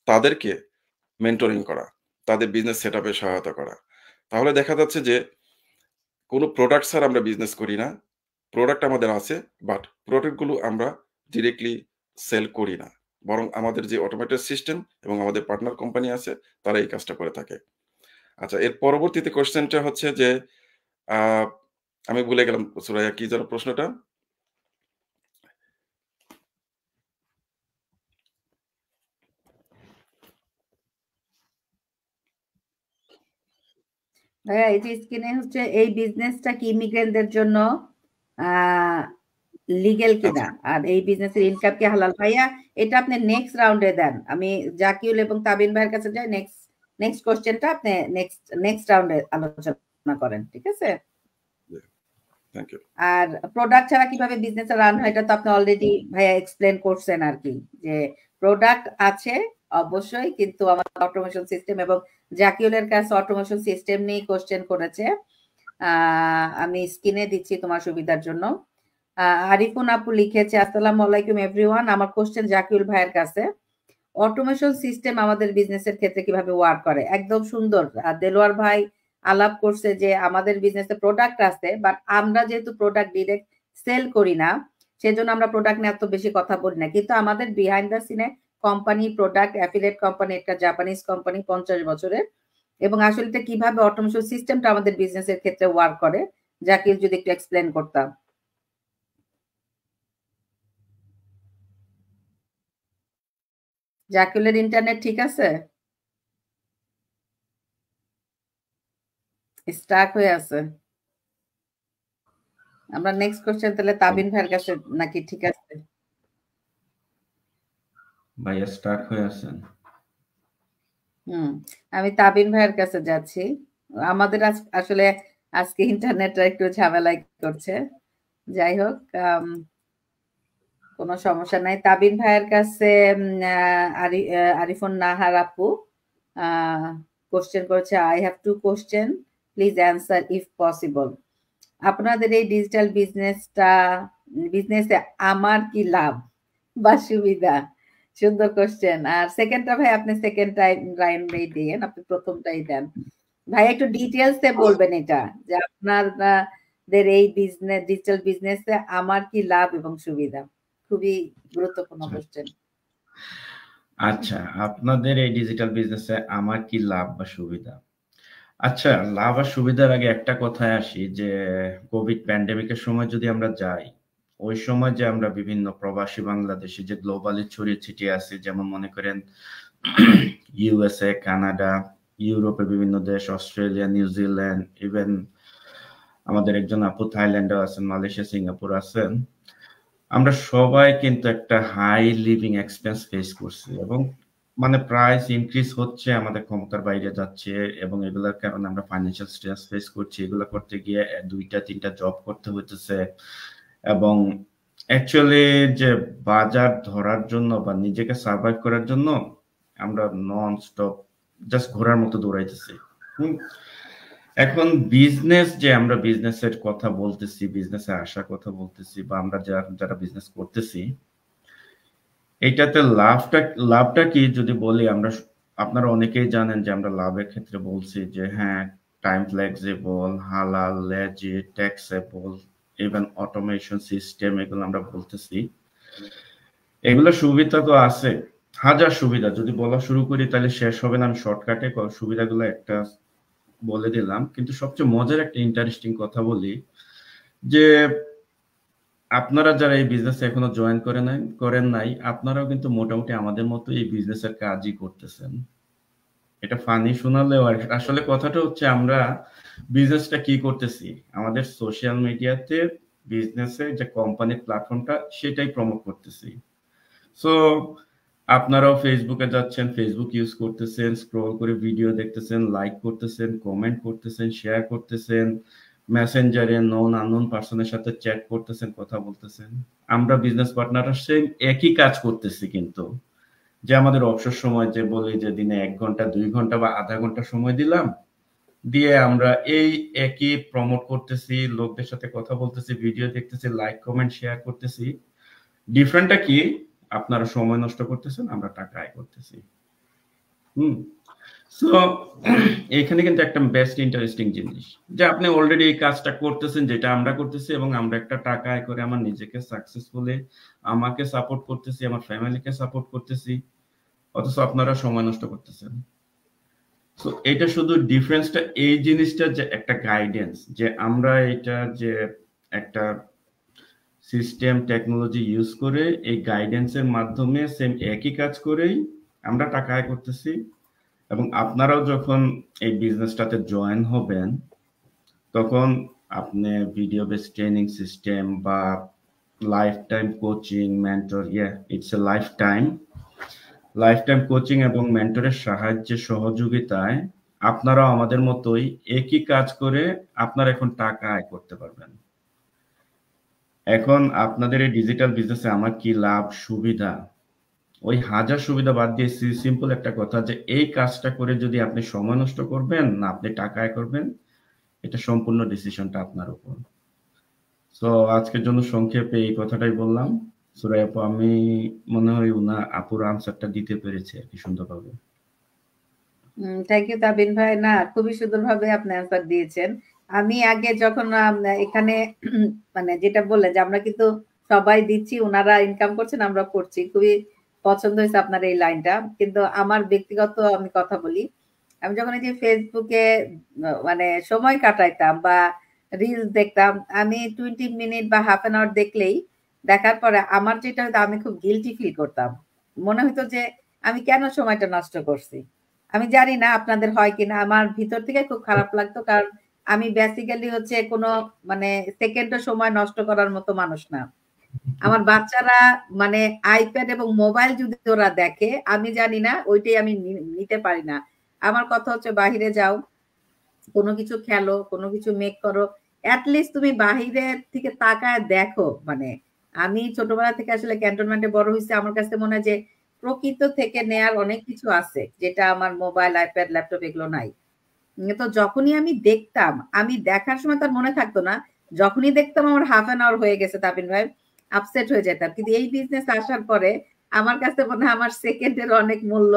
তাদেরকে মেন্টরিং করা, তাদের বিজনেস সেটআপে সহায়তা করা। তাহলে দেখা যাচ্ছে যে কোনো প্রোডাক্ট ছাড়া আমরা বিজনেস করি না। প্রোডাক্ট আমাদের আছে, বাট প্রোডাক্টগুলো আমরা ডিরেক্টলি সেল করি না। বরং আমাদের যে অটোমেটেড সিস্টেম এবং আমাদের পার্টনার কোম্পানি আছে তারা এই কাজটা করে থাকে। আচ্ছা, এর পরবর্তীতে কোয়েশ্চেনটা হচ্ছে যে আমি ভুলে গেলাম সুরাইয়া, কি যেন প্রশ্নটা? ভাইয়া এই যে স্ক্রিনে হচ্ছে এই বিজনেসটা কি ইমিগ্রেন্টদের জন্য লিগেল কিনা আর এই বিজনেসের ইনকাম কি হালাল? ভাইয়া এটা আপনি নেক্সট রাউন্ডে দেন। আমি জাকিউল এবং তাবিন ভাইয়ের কাছে যাই, নেক্সট কোশ্চেনটা আপনি নেক্সট রাউন্ডে আলোচনা করেন, ঠিক আছে? আর প্রোডাক্ট ছাড়া কিভাবে বিজনেস রান হয় এটা তো আপনি অলরেডি ভাইয়া এক্সপ্লেন করছেন আর কি, যে প্রোডাক্ট আছে অবশ্যই, কিন্তু আমাদের অটোমেশন সিস্টেম এবং জাকিউলের কাছে অটোমেশন সিস্টেম নিয়ে কোশ্চেন করেছে। আমি স্ক্রিনে দিচ্ছি তোমার সুবিধার জন্য। আরিফুন আপু লিখেছে, আসসালামু আলাইকুম এভরিওয়ান, আমার কোশ্চেন জাকিউল ভাইয়ের কাছে, অটোমেশন সিস্টেম আমাদের বিজনেসের ক্ষেত্রে কিভাবে ওয়ার্ক করে? একদম সুন্দর দেলোয়ার ভাই আলাপ করছে যে আমাদের বিজনেসে প্রোডাক্ট আছে, বাট আমরা যেহেতু প্রোডাক্ট ডিরেক্ট সেল করি না সেজন্য আমরা প্রোডাক্ট নিয়ে এত বেশি কথা বলি না, কিন্তু আমাদের বিহাইন্ড দ্য সিনে কোম্পানি প্রোডাক্ট অ্যাফিলিয়েট কোম্পানি, একটা জাপানিজ কোম্পানি 50 বছরের, এবং আসলে এটা কিভাবে অটোমেশন সিস্টেমটা আমাদের বিজনেসের ক্ষেত্রে ওয়ার্ক করে জাকির যদি একটু এক্সপ্লেন করতাম। জাকিরের ইন্টারনেট ঠিক আছে? স্টাক হয়ে আছে। আমরা নেক্সট কোশ্চেন তাহলে তাবিন ভাইয়ের কাছে, নাকি ঠিক আছে? ভাইয়া স্টাক হয়ে আছেন। আমি তাবিন ভাইয়ের কাছে যাচ্ছি। আমাদের আসলে আজকে ইন্টারনেটটা একটু ঝামেলাই করছে, যাই হোক কোনো সমস্যা নাই। তাবিন ভাইয়ের কাছে আরিফুন নাহার আপু কোশ্চেন করেছে, I have 2 question, please answer if possible. আপনাদের এই ডিজিটাল বিজনেসে আমার কি লাভ বা সুবিধা? সুন্দর কোশ্চেন। আর সেকেন্ডটা ভাই আপনি সেকেন্ড টাইম রাইন্ডেই দেন, আপনি প্রথমটাই দেন ভাই, একটু ডিটেইলসে বলবেন এটা, যে আপনাদের এই বিজনেস ডিজিটাল বিজনেসে আমার কি লাভ এবং সুবিধা। খুবই গুরুত্বপূর্ণ কোশ্চেন। আচ্ছা, আপনাদের এই ডিজিটাল বিজনেসে আমার কি লাভ বা সুবিধা? আচ্ছা, লাভ আর সুবিধার আগে একটা কথায় আসি, যে কোভিড প্যান্ডেমিকের সময় যদি আমরা যাই, ওই সময় যে আমরা বিভিন্ন প্রবাসী বাংলাদেশি যে গ্লোবালি ছড়িয়ে ছিটিয়ে আছি, যেমন মনে করেন ইউএসএ, কানাডা, ইউরোপের বিভিন্ন দেশ, অস্ট্রেলিয়া, নিউজিল্যান্ড, ইভেন আমাদের একজন আপু থাইল্যান্ডে আছেন, মালয়েশিয়া, সিঙ্গাপুর আছেন। আমরা সবাই কিন্তু একটা হাই লিভিং এক্সপেন্স ফেস করছি এবং মানে প্রাইস ইনক্রিজ হচ্ছে, আমাদের ক্ষমতার বাইরে যাচ্ছে এবং এগুলোর কারণে আমরা ফাইন্যান্সিয়াল স্ট্রেস ফেস করছি। এগুলো করতে গিয়ে 2টা 3টা জব করতে হইতেছে এবং অ্যাকচুয়ালি যে বাজার ধরার জন্য বা নিজেকে সার্ভাইভ করার জন্য আমরা নন স্টপ জাস্ট ঘোড়ার মতো দৌড়াইতেছি। এখন বিজনেস, যে আমরা বিজনেসের কথা বলতেছি, বিজনেসে আসার কথা বলতেছি, বা আমরা যারা বিজনেস করতেছি, এইটাতে লাভটা কি যদি বলি, আপনারা অনেকেই জানেন যে আমরা লাভের ক্ষেত্রে বলছি যে হ্যাঁ, টাইম ফ্লেক্সিবল, হালাল, legit, taxable, even automation system, এগুলো আমরা বলতেছি। এগুলো সুবিধা তো আছে, হাজার সুবিধা। যদি বলা শুরু করি তাহলে শেষ হবে না। আমি শর্টকাটে সুবিধাগুলো একটা বলে দিলাম, কিন্তু সবচেয়ে মজার একটা ইন্টারেস্টিং কথা বলি যে আপনারা যারা এই বিজনেসে এখনো জয়েন করেন নাই, আপনারাও কিন্তু মোটামুটি আমাদের মতো এই বিজনেসের কাজই করতেছেন। এটা ফানি শোনালেও আসলে কথাটা হচ্ছে আমরা বিজনেসটা কি করতেছি, আমাদের সোশ্যাল মিডিয়াতে বিজনেসের যে কোম্পানির প্ল্যাটফর্মটা সেটাই প্রমোট করতেছি। সো আপনারাও ফেসবুকে যাচ্ছেন, ফেসবুক ইউজ করতেছেন, স্ক্রল করে ভিডিও দেখতেছেন, লাইক করতেছেন, কমেন্ট করতেছেন, শেয়ার করতেছেন, মেসেঞ্জারে নন আননোন পার্সনের সাথে চ্যাট করতেছেন, কথা বলতেছেন। আমরা বিজনেস পার্টনাররা সেই একই কাজ করতেছি, কিন্তু যে আমাদের অবসর সময় যে বলি যে দিনে 1 ঘন্টা 2 ঘন্টা বা আধা ঘন্টা সময় দিলাম, দিয়ে আমরা এই একই প্রমোট করতেছি, লোকদের সাথে কথা বলতেছি, ভিডিও দেখতেছি, লাইক কমেন্ট শেয়ার করতেছি। ডিফারেন্টটা কি? আপনারা সময় নষ্ট করতেছেন, আমরা টাকা আয় করতেছি। সো এখানে কিন্তু একটা বেস্ট ইন্টারেস্টিং জিনিস যে আপনি অলরেডি এই কাজটা করতেছেন যেটা আমরা করতেছি, এবং আমরা একটা টাকা আয় করে আমার নিজেকে সাকসেসফুলি, আমাকে সাপোর্ট করতেছি, আমার ফ্যামিলিকে সাপোর্ট করতেছি, অথচ আপনারা সময় নষ্ট করতেছেন। সো এটা শুধু ডিফারেন্সটা এই জিনিসটা যে একটা গাইডেন্স, যে আমরা এটা যে একটা সিস্টেম টেকনোলজি ইউজ করে এই গাইডেন্সের মাধ্যমে সেম একই কাজ করেই আমরা টাকা আয় করতেছি। এবং আপনারাও যখন এই বিজনেসটাতে জয়েন হবেন, তখন আপনি ভিডিও বেস ট্রেনিং সিস্টেম বা life time coaching, mentor, it's a life time coaching এবং মেন্টরের সাহায্যে, সহযোগিতায় আপনারাও আমাদের মতোই একই কাজ করে আপনারা এখন টাকা আয় করতে পারবেন। এখন আপনাদের এই ডিজিটাল বিজনেসে আমার কি লাভ সুবিধা, ওই হাজার সুবিধা বাদ দিয়ে সিম্পল একটা কথা, যে এই কাজটা করে যদি আপনি সময় নষ্ট করবেন না আপনি টাকা আয় করবেন, এটা সম্পূর্ণ ডিসিশনটা আপনার উপর। সো আজকের জন্য সংক্ষেপে এই কথাটাই বললাম। সুরাই আপু, আমি মনে হয় আপুর আনসারটা দিতে পেরেছি আর কি সুন্দরভাবে। থ্যাংক ইউ তাবিন ভাই, না খুবই সুন্দরভাবে আপনি আনসার দিয়েছেন। আমি আগে যখন এখানে মানে যেটা বললেন যে আমরা কিন্তু সবাই দিচ্ছি, ওনারা ইনকাম করছেন, আমরা করছি, খুবই পছন্দ হয়েছে আপনার এই লাইনটা। কিন্তু আমার ব্যক্তিগত আমি কথা বলি, আমি যখন এই যে ফেসবুকে মানে সময় কাটাইতাম বা রিলস দেখতাম, আমি 20 মিনিট বা হাফ অ্যান আওয়ার দেখলেই, দেখার পরে আমার যেটা হতো, আমি খুব গিলটি ফিল করতাম। মনে হতো যে আমি কেন সময়টা নষ্ট করছি। আমি জানি না আপনাদের হয় কিনা, আমার ভিতর থেকে খুব খারাপ লাগতো, কারণ আমি বেসিক্যালি হচ্ছে কোনো মানে সেকেন্ডও সময় নষ্ট করার মতো মানুষ না। আমার বাচ্চারা মানে আইপ্যাড এবং মোবাইল যদি ওরা দেখে, আমি জানি না, ওইটাই আমি নিতে পারি না। আমার কথা হচ্ছে বাহিরে যাও, কোনো কিছু খেলো, কোনো কিছু মেক করো, অ্যাটলিস্ট তুমি বাহিরে থেকে তাকায় দেখো। মানে আমি ছোটবেলা থেকে আসলে ক্যান্টনমেন্টে বড় হয়েছে, আমার কাছে মনে হয় যে প্রকৃত থেকে নেয়ার অনেক কিছু আছে যেটা আমার মোবাইল, আইপ্যাড, ল্যাপটপ এগুলো নাই। তো যখনই আমি দেখতাম, আমি দেখার সময় তার মনে থাকতো না, যখনই দেখতাম আমার হাফ অ্যান আওয়ার হয়ে গেছে, তাবিন ভাই আপসেট হয়ে যেতাম। কিন্তু এই বিজনেস আসার পরে আমার কাছে মনে হয় আমার সেকেন্ডের অনেক মূল্য,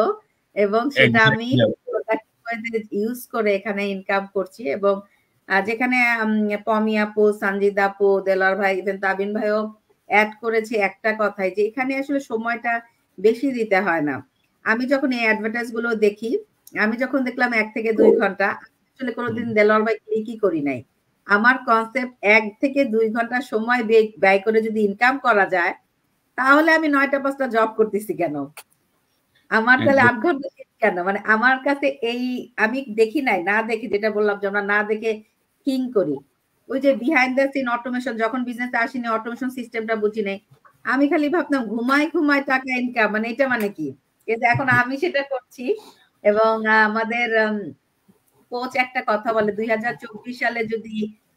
এবং সেটা আমি ইউজ করে এখানে ইনকাম করছি। এবং যেখানে পমি আপু, সঞ্জিদা আপু, দেলার ভাই, ইভেন তাবিন ভাইও অ্যাড করেছে একটা কথাই, যে এখানে আসলে সময়টা বেশি দিতে হয় না। আমি যখন এই অ্যাডভার্টাইজ গুলো দেখি, আমি যখন দেখলাম 1 থেকে 2 ঘন্টা, আসলে কোনোদিন দেলোয়ার ভাই ক্লিকই করি নাই। আমার কনসেপ্ট 1 থেকে 2 ঘন্টা সময় ব্যয় করে যদি ইনকাম করা যায়, তাহলে আমি 9টা 5টা জব করতেছি কেন? আমার তাহলে 8 ঘন্টা কেন? মানে আমার কাছে এই, আমি দেখি নাই, না দেখি, যেটা বললাম যে আমরা না দেখে কিং করি। ওই যে বিহাইন্ড দ্য সিন অটোমেশন, যখন বিজনেসে আসিনি অটোমেশন সিস্টেমটা বুঝি নাই, আমি খালি ভাবতাম ঘুমাই টাকা ইনকাম, মানে এটা মানে কি। কিন্তু এখন আমি সেটা করছি। এবং আমাদের কোচ একটা কথা বলে 2024 সালে যদি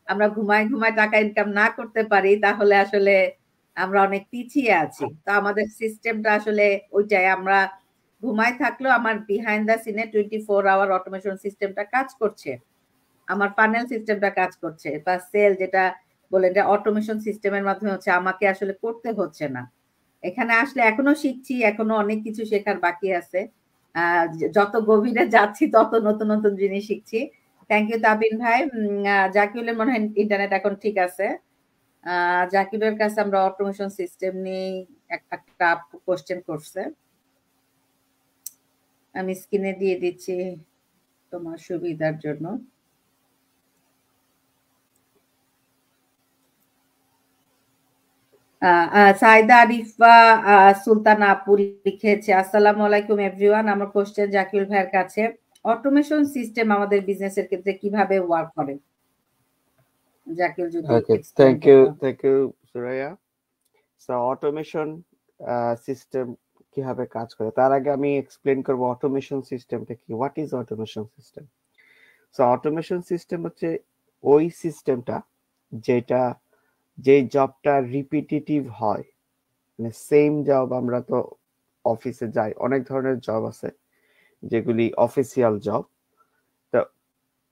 আমরা ঘুমাই টাকা ইনকাম না করতে পারি তাহলে আসলে আমরা অনেক পিছিয়ে আছি। তো আমাদের সিস্টেমটা আসলে ওইটাই, আমরা ঘুমাই থাকলেও আমার বিহাইন্ড দ্য সিনে 24 আওয়ার অটোমেশন সিস্টেমটা কাজ করছে, আমার ফানেল সিস্টেমটা কাজ করছে, বা সেল যেটা বলে এটা অটোমেশন সিস্টেমের মাধ্যমে হচ্ছে, আমাকে আসলে করতে হচ্ছে না। এখানে আসলে এখনো শিখছি, এখনো অনেক কিছু শেখার বাকি আছে। যত গভীরে যাচ্ছি তত নতুন নতুন জিনিস শিখছি। থ্যাংক ইউ তাবিন ভাই। জাকিউলের মনে হয় ইন্টারনেট এখন ঠিক আছে। জাকিউলের কাছে আমরা অটোমেশন সিস্টেম নিয়ে একটা কোশ্চেন করছে, আমি স্ক্রিনে দিয়ে দিচ্ছি তোমার সুবিধার জন্য। সাইদা আরিফা সুলতানা আপু লিখেছে, আসসালামু আলাইকুম এভরিওয়ান, আমার কোশ্চেন জাকিউল ভাইয়ের কাছে, অটোমেশন সিস্টেম আমাদের বিজনেসের ক্ষেত্রে কিভাবে ওয়ার্ক করে? জাকিউল যদি thank you Suraiya. So automation system কিভাবে কাজ করে তার আগে আমি এক্সপ্লেন করব অটোমেশন সিস্টেমটা কি, what is automation system. So automation system হচ্ছে ওই সিস্টেমটা যেটা যে জবটা রিপিটিটিভ হয়, মানে সেম জব, আমরা তো অফিসে যাই, অনেক ধরনের জব আছে যেগুলি অফিসিয়াল জব, তো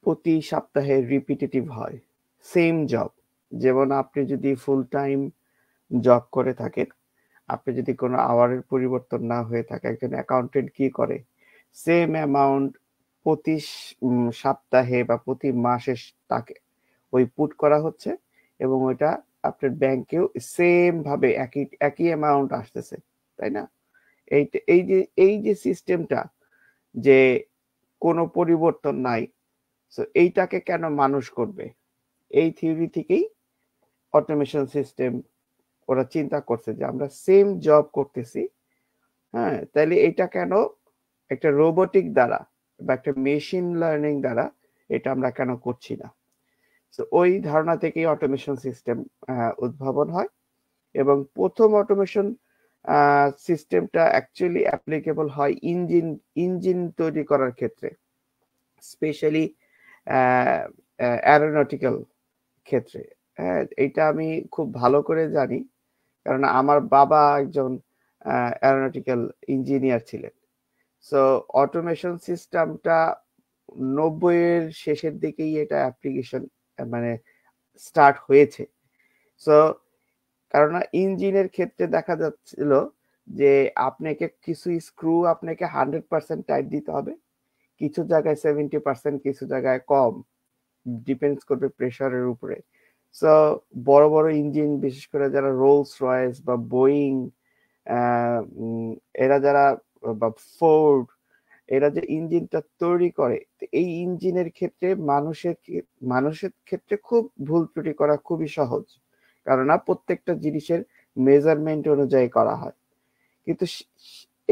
প্রতি সপ্তাহে রিপিটিটিভ হয় সেম জব। যেমন আপনি যদি ফুল টাইম জব করে থাকেন, আপনি যদি কোনো আওয়ারের পরিবর্তন না হয়ে থাকে, একজন অ্যাকাউন্টেন্ট কি করে, সেম অ্যামাউন্ট প্রতি সপ্তাহে বা প্রতি মাসে তাকে ওই পুট করা হচ্ছে, এবং ওইটা আপনার ব্যাংকেও সেম ভাবে একই অ্যামাউন্ট আসতেছে, তাই না? এই যে সিস্টেমটা যে কোনো পরিবর্তন নাই, সো এইটাকে কেন মানুষ করবে, এই থিওরি থেকেই অটোমেশন সিস্টেম ওরা চিন্তা করছে যে আমরা সেম জব করতেছি, হ্যাঁ, তাহলে এটা কেন একটা রোবোটিক দ্বারা বা একটা মেশিন লার্নিং দ্বারা এটা আমরা কেন করছি না। তো ওই ধারণা থেকেই অটোমেশন সিস্টেম উদ্ভাবন হয়, এবং প্রথম অটোমেশন সিস্টেমটা অ্যাকচুয়ালি অ্যাপ্লিকেবল হয় ইঞ্জিন তৈরি করার ক্ষেত্রে, স্পেশালি অ্যারোনটিক্যাল ক্ষেত্রে। হ্যাঁ, এটা আমি খুব ভালো করে জানি, কারণ আমার বাবা একজন অ্যারোনটিক্যাল ইঞ্জিনিয়ার ছিলেন। সো অটোমেশন সিস্টেমটা 90-এর শেষের দিকেই এটা অ্যাপ্লিকেশন মানে স্টার্ট হয়েছে। সো কারণ ইঞ্জিনের ক্ষেত্রে দেখা যাচ্ছিল যে আপনাকে কিছু স্ক্রু আপনাকে 100% টাইট দিতে হবে, কিছু জায়গায় 70%, কিছু জায়গায় কম, ডিপেন্ডস করবে প্রেসারের উপরে। সো বড় বড় ইঞ্জিন, বিশেষ করে যারা রোলস রয়েস বা বোয়িং, এরা যারা, বা ফোর্ড, এরা যে ইঞ্জিনটা তৈরি করে, এই ইঞ্জিনের ক্ষেত্রে মানুষের ক্ষেত্রে খুব ভুল ত্রুটি করা খুবই সহজ, কারণ প্রত্যেকটা জিনিসের মেজারমেন্ট অনুযায়ী করা হয়। কিন্তু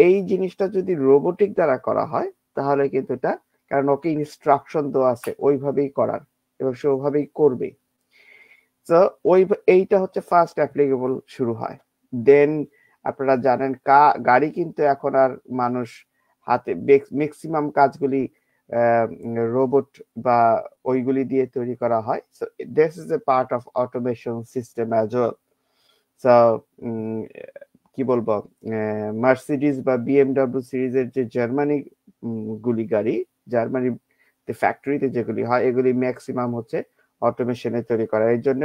এই জিনিসটা যদি রোবোটিক দ্বারা করা হয় তাহলে কিন্তু এটা, কারণ ওকে ইনস্ট্রাকশন দেওয়া আছে ওইভাবেই করার, এবং সে ওইভাবেই করবে। তো এইটা হচ্ছে ফার্স্ট অ্যাপ্লিকেবল শুরু হয়। দেন আপনারা জানেন গাড়ি কিন্তু এখন আর মানুষ হাতে, ম্যাক্সিমাম কাজগুলি রোবট বা ওইগুলি দিয়ে তৈরি করা হয়। So this is a part of automation system as well. So কি বলবো, মার্সিডিজ বা বিএমডব্লিউ সিরিজের যে জার্মানি গাড়ি, জার্মানিতে ফ্যাক্টরিতে যেগুলি হয়, এগুলি ম্যাক্সিমাম হচ্ছে অটোমেশনে তৈরি করা। এই জন্য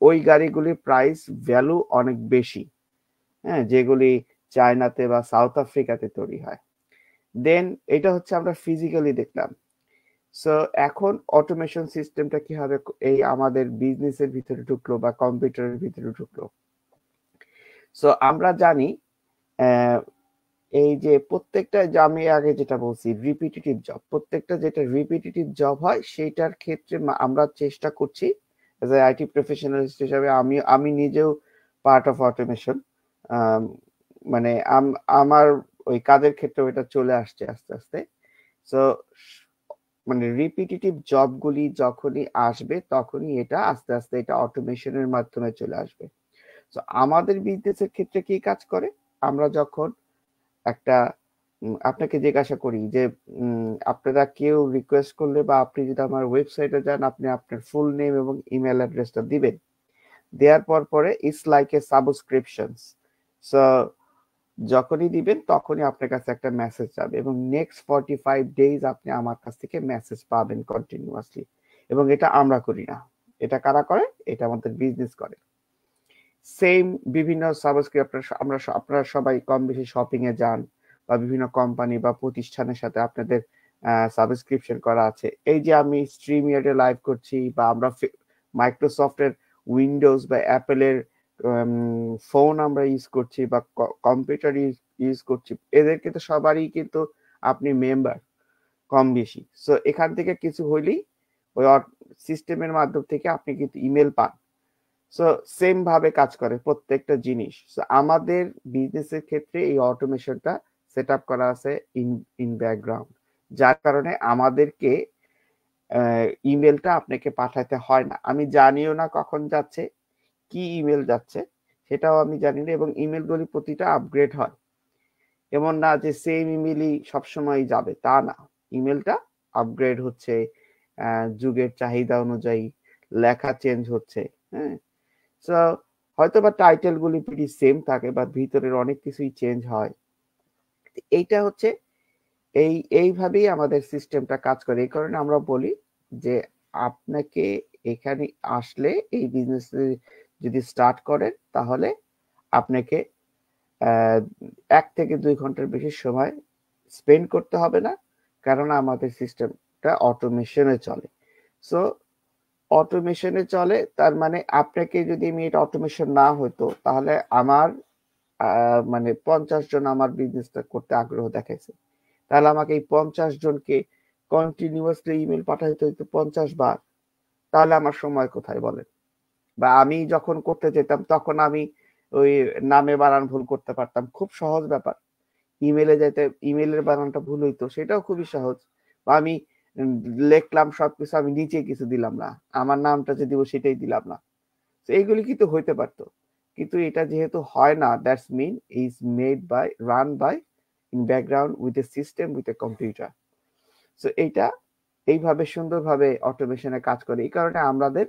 ওই গাড়িগুলির প্রাইস ভ্যালু অনেক বেশি, হ্যাঁ, যেগুলি চায়নাতে বা সাউথ আফ্রিকাতে তৈরি হয়। দেন এটা হচ্ছে আমরা ফিজিক্যালি দেখলাম। সো এখন অটোমেশন সিস্টেমটা কিভাবে এই আমাদের বিজনেসের ভিতরে ঢুকলো বা কম্পিউটারের ভিতরে ঢুকলো। সো আমরা জানি এই যে প্রত্যেকটা, যে আমি আগে যেটা বলছি রিপিটিটিভ জব, প্রত্যেকটা যেটা রিপিটিটিভ জব হয় সেইটার ক্ষেত্রে আমরা চেষ্টা করছি এজ এ আইটি প্রফেশনালিস্ট হিসাবে, আমি নিজেও পার্ট অফ অটোমেশন, মানে আমার ওই কাজের ক্ষেত্রে ওইটা চলে আসছে আস্তে আস্তে। সো মানে রিপিটিটিভ জবগুলি যখনই আসবে তখনই এটা আস্তে আস্তে এটা অটোমেশনের মাধ্যমে চলে আসবে। তো আমাদের বিজনেসের ক্ষেত্রে কি কাজ করে, আমরা যখন একটা আপনাকে জিজ্ঞাসা করি যে আপনারা কেউ রিকোয়েস্ট করলে বা আপনি যদি আমার ওয়েবসাইটে যান, আপনি আপনার ফুল নেম এবং ইমেল অ্যাড্রেসটা দিবেন, দেওয়ার পরে it's like a subscriptions. So যখনই দিবেন তখনই আপনার কাছে একটা মেসেজ যাবে এবং নেক্সট 45 ডেজ আপনি আমার কাছ থেকে মেসেজ পাবেন কন্টিনিউয়াসলি। এবং এটা আমরা করি না, এটা কারা করে, এটা আমাদের বিজনেস করে। সেম বিভিন্ন সাবস্ক্রিপ্টর আপনারা সবাই কম বেশি শপিং এ যান বা বিভিন্ন কোম্পানি বা প্রতিষ্ঠানের সাথে আপনাদের সাবস্ক্রিপশন করা আছে। এই যে আমি স্ট্রিমিয়ার্ডে লাইভ করছি বা আমরা মাইক্রোসফটের উইন্ডোজ বা অ্যাপেলের ফোন আমরা ইউজ করছি বা কম্পিউটার ইউজ করছি, এদেরকে তো সবারই কিন্তু আপনি মেম্বার কম বেশি। সো এখান থেকে কিছু হইলেই ওই সিস্টেমের মাধ্যম থেকে আপনি কিন্তু ইমেল পান। সো সেম ভাবে কাজ করে প্রত্যেকটা জিনিস। সো আমাদের বিজনেসের ক্ষেত্রে এই অটোমেশনটা সেট আপ করা আছে ইন ব্যাকগ্রাউন্ড, যার কারণে আমাদেরকে ইমেলটা আপনাকে পাঠাতে হয় না। আমি জানিও না কখন যাচ্ছে, কি ইমেল যাচ্ছে সেটাও আমি জানি না, এবং ইমেলগুলি প্রতিটা আপগ্রেড হয়। এমন না যে সেম ইমেলই সবসময় যাবে, তা না। ইমেলটা আপগ্রেড হচ্ছে, যুগের চাহিদা অনুযায়ী লেখা চেঞ্জ হচ্ছে। হ্যাঁ, সো হয়তো বা টাইটেল গুলি pretty সেম থাকে বা ভিতরের অনেক কিছুই চেঞ্জ হয়। এইটা হচ্ছে এইভাবেই আমাদের সিস্টেমটা কাজ করে। এই কারণে আমরা বলি যে আপনাকে এখানে আসলে এই বিজনেস যদি স্টার্ট করেন তাহলে আপনাকে 1 থেকে 2 ঘন্টার বেশি সময় স্পেন্ড করতে হবে না, কারণ আমাদের সিস্টেমটা অটোমেশনে চলে। সো অটোমেশনে চলে, তার মানে আপনাকে যদি আমি এটা অটোমেশন না হতো তাহলে আমার মানে 50 জন আমার বিজনেসটা করতে আগ্রহ দেখাইছে, তাহলে আমাকে এই 50 জনকে কন্টিনিউয়াসলি ইমেল পাঠাইতে হইতো 50 বার, তাহলে আমার সময় কোথায় বলেন? বা আমি যখন করতে যেতাম তখন আমি ওই নামে বানান ভুল করতে পারতাম, খুব সহজ ব্যাপার। ইমেলে যেতে ইমেলের বানানটা ভুল হইতো, সেটাও খুবই সহজ। বা আমি লিখলাম সবকিছু, আমি নিচে কিছু দিলাম না, আমার নামটা যে দিব সেটাই দিলাম না। তো এইগুলি কিন্তু হইতে পারতো, কিন্তু এটা যেহেতু হয় না, that's mean is made by run by in background with a system with a computer. So এইটা এইভাবে সুন্দরভাবে অটোমেশনে কাজ করে। এই কারণে আমাদের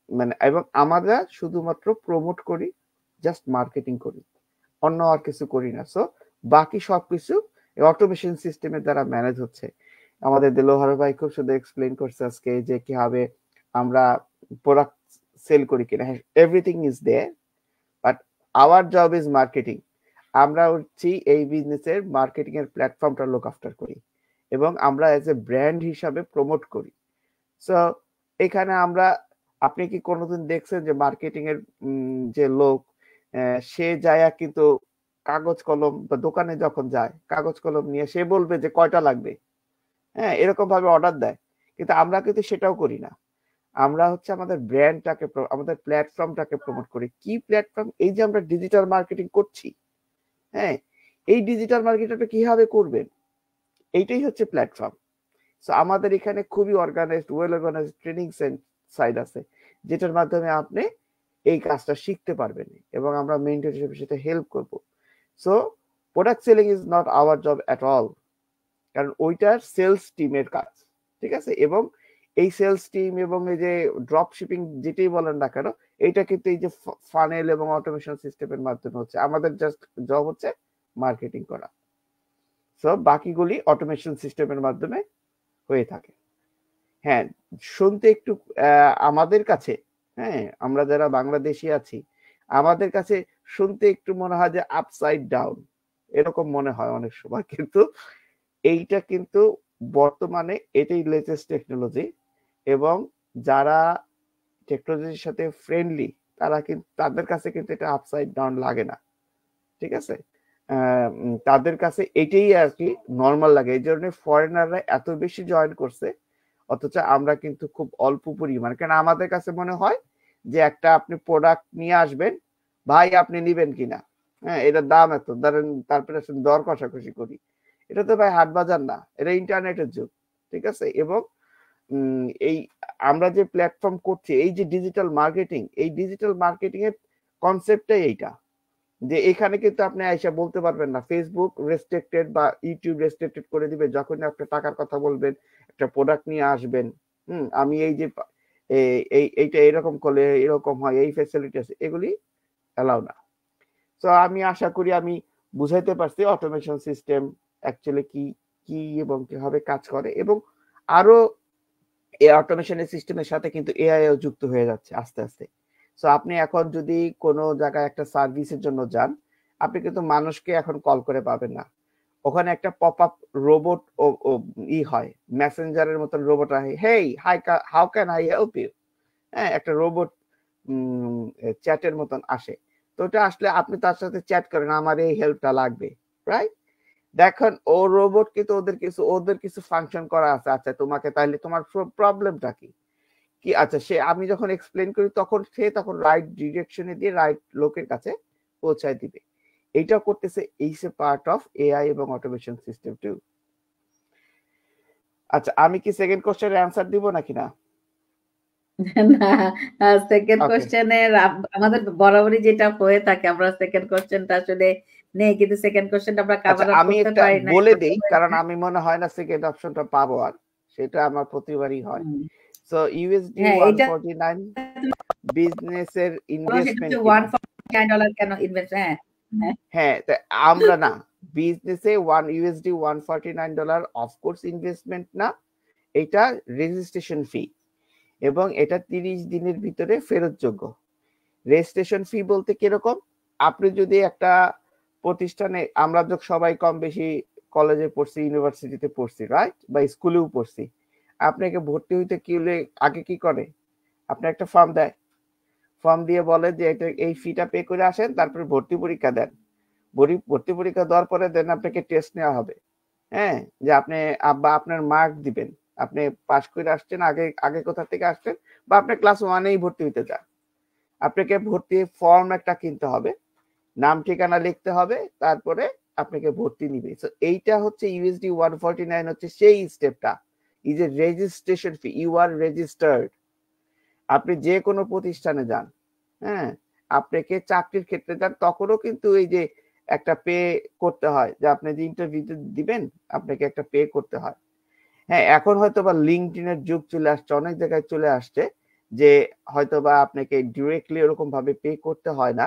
মানে, এবং আমরা শুধুমাত্র প্রমোট করি, জাস্ট মার্কেটিং করি, অন্য আর কিছু করি না। সো বাকি সবকিছু অটোমেশন সিস্টেমের দ্বারা ম্যানেজ হচ্ছে। আমাদের দেলোহার ভাই খুব সুন্দর এক্সপ্লেন করছে আজকে যে কিভাবে আমরা প্রোডাক্ট সেল করি কিনা। Everything is there, but our job is marketing. আমরা হচ্ছি এই বিজনেসের মার্কেটিং এর প্ল্যাটফর্মটা লুক আফটার করি এবং আমরা এজ এ ব্র্যান্ড হিসাবে প্রমোট করি। সো এখানে আমরা, আপনি কি কোনোদিন দেখছেন যে মার্কেটিং এর যে লোক সে যায় কিন্তু কাগজ কলম বা দোকানে যখন যায় কাগজ কলম নিয়ে সে বলবে যে কয়টা লাগবে, হ্যাঁ, এরকম ভাবে অর্ডার দেয়। কিন্তু আমরা কিন্তু সেটাও করি না। আমরা হচ্ছে আমাদের ব্র্যান্ডটাকে, আমাদের প্ল্যাটফর্মটাকে প্রমোট করি। কি প্ল্যাটফর্ম? এই যে আমরা ডিজিটাল মার্কেটিং করছি, হ্যাঁ, এই ডিজিটাল মার্কেটিংটা কিভাবে করবেন, এইটাই হচ্ছে প্ল্যাটফর্ম। সো আমাদের এখানে খুবই organised, well organised training site আছে, যেটার মাধ্যমে আপনি এই কাজটা শিখতে পারবেন এবং আমরা মেন্টর হিসেবে সেটা হেল্প করব। So product selling is not our job at all, কারণ ওইটার সেলস টিমের কাজ, ঠিক আছে? এবং এই সেলস টিম এবং এই যে ড্রপ শিপিং যেটাই বলেন না কেন, এটা কিন্তু এই যে ফানেল এবং অটোমেশন সিস্টেমের মাধ্যমে হচ্ছে। আমাদের জাস্ট জব হচ্ছে মার্কেটিং করা। সো বাকিগুলি অটোমেশন সিস্টেমের মাধ্যমে হয়ে থাকে। হ্যাঁ, শুনতে একটু আমাদের কাছে, হ্যাঁ, আমরা যারা বাংলাদেশি আছি, আমাদের কাছে শুনতে একটু মনে হয় যে আপসাইড ডাউন, এরকম মনে হয় অনেক সময়, কিন্তু এইটা কিন্তু বর্তমানে এটাই লেটেস্ট টেকনোলজি, এবং যারা টেকনোলজির সাথে ফ্রেন্ডলি তারা কিন্তু, তাদের কাছে কিন্তু এটা আপসাইড ডাউন লাগে না, ঠিক আছে? তাদের কাছে এটাই আর কি নর্মাল লাগে। এই জন্য ফরেনাররা এত বেশি জয়েন করছে, অথচ আমরা কিন্তু খুব অল্প পরিমাণ। কেন আমাদের কাছে মনে হয় যে একটা আপনি প্রোডাক্ট নিয়ে আসবেন, ভাই আপনি নিবেন কিনা, হ্যাঁ, এটার দাম এত, ধরেন, তারপরে দর কষাকষি করি। এটা তো ভাই হাট বাজার না, এটা ইন্টারনেটের যুগ, ঠিক আছে? এবং এই আমরা যে প্ল্যাটফর্ম করছি, এই যে ডিজিটাল মার্কেটিং, এই ডিজিটাল মার্কেটিং এর কনসেপ্টটাই এইটা, যে এখানে কিন্তু আপনি আইসা বলতে পারবেন না ফেসবুক রেস্ট্রিক্টেড বা ইউটিউব রেস্ট্রিক্টেড করে দিবে। যখন আপনি টাকার কথা বলবেন, একটা প্রোডাক্ট নিয়ে আসবেন, আমি এই যে এইটা এরকম করলে এরকম হয়, এই ফ্যাসিলিটি আছে, এগুলি অ্যালাউ না। তো আমি আশা করি আমি বুঝাইতে পারছি অটোমেশন সিস্টেম অ্যাকচুয়ালি কি কি এবং কিভাবে কাজ করে, এবং আরো এই অটোমেশনের সিস্টেমের সাথে কিন্তু এআইও যুক্ত হয়ে যাচ্ছে আস্তে আস্তে। সো আপনি এখন যদি কোনো জায়গায় একটা সার্ভিসের জন্য যান, আপনি কিন্তু মানুষকে এখন কল করে পাবেন না। ওখানে একটা পপ আপ রোবট হয়, মেসেঞ্জারের মতন রোবট হয়, hey hi how can I help you, হ্যাঁ, একটা রোবট চ্যাটের মতন আসে। তো ওটা আসলে আপনি তার সাথে চ্যাট করেন, আমার এই হেল্পটা লাগবে, রাইট? দেখেন ও রোবট কিন্তু ওদের কিছু ফাংশন করা আছে। আচ্ছা তোমাকে তাহলে তোমার প্রবলেমটা কি কি আচ্ছা সে আমি যখন এক্সপ্লেন করি তখন সে রাইট ডিরেকশনে দিয়ে রাইট লোকের কাছে পৌঁছায় দিবে। এইটা করতেছে এইস এ পার্ট অফ এআই এবং অটোমেশন সিস্টেম টু। আচ্ছা আমি কি সেকেন্ড কোশ্চেনের অ্যানসার দিব নাকি না? না, সেকেন্ড কোশ্চেনের আমাদের বরাবরই যেটা হয়ে থাকে, আমরা সেকেন্ড কোশ্চেনটা আসলে নেই, কিন্তু সেকেন্ড কোশ্চেনটা আমরা কভার আপ আমি করতে একটা পারি না। বলে দেই, কারণ আমি মনে হয় না সেকেন্ড অপশনটা পাবো, আর সেটা আমার প্রতিবারই হয়। সো ইউএসডি 149 বিজনেসের ইনভেস্টমেন্ট $149 কেন ইনভেস্ট? হ্যাঁ, আমরা না, বিজনেসে ইউএসডি 149 অফকোর্স ইনভেস্টমেন্ট না, এটা রেজিস্ট্রেশন ফি, এবং এটা 30 দিনের ভিতরে ফেরতযোগ্য। রেজিস্ট্রেশন ফি বলতে কিরকম, আপনি যদি একটা প্রতিষ্ঠানে, আমরা যখন সবাই কম বেশি কলেজে পড়ছি, ইউনিভার্সিটিতে পড়ছি, রাইট, বা স্কুলেও পড়ছি, আপনাকে ভর্তি হইতে কি হলে আগে কি করে, আপনি একটা ফর্ম দেয়, ফর্ম দিয়ে বলে যে এটা এই ফিটা পে করে আসেন, তারপরে ভর্তি পরীক্ষা দেন। ভর্তি পরীক্ষা দেওয়ার পরে দেন আপনাকে টেস্ট নেওয়া হবে, হ্যাঁ, যে আপনি আপনার মার্ক দিবেন, আপনি পাস করে আসছেন, আগে কোথা থেকে আসছেন, বা আপনি ক্লাস 1-এই ভর্তি হইতে চান, আপনাকে ভর্তি ফর্ম একটা কিনতে হবে, নাম ঠিকানা লিখতে হবে, তারপরে আপনাকে ভর্তি নিবে। সো এইটা হচ্ছে ইউএসডি 149 হচ্ছে সেই স্টেপটা, is a registration fee, you are registered. আপনি যে কোনো প্রতিষ্ঠানে যান, হ্যাঁ, আপনাকে চাকরির ক্ষেত্রে যান, তখনও কিন্তু এই যে একটা পে করতে হয়, যে আপনি যে ইন্টারভিউ দিবেন আপনাকে একটা পে করতে হয়। হ্যাঁ, এখন হয়তো বা লিঙ্কডইনের যুগ চলে আসছে, অনেক জায়গায় চলে আসছে, যে হয়তো বা আপনাকে ডিরেক্টলি এরকম ভাবে পে করতে হয় না,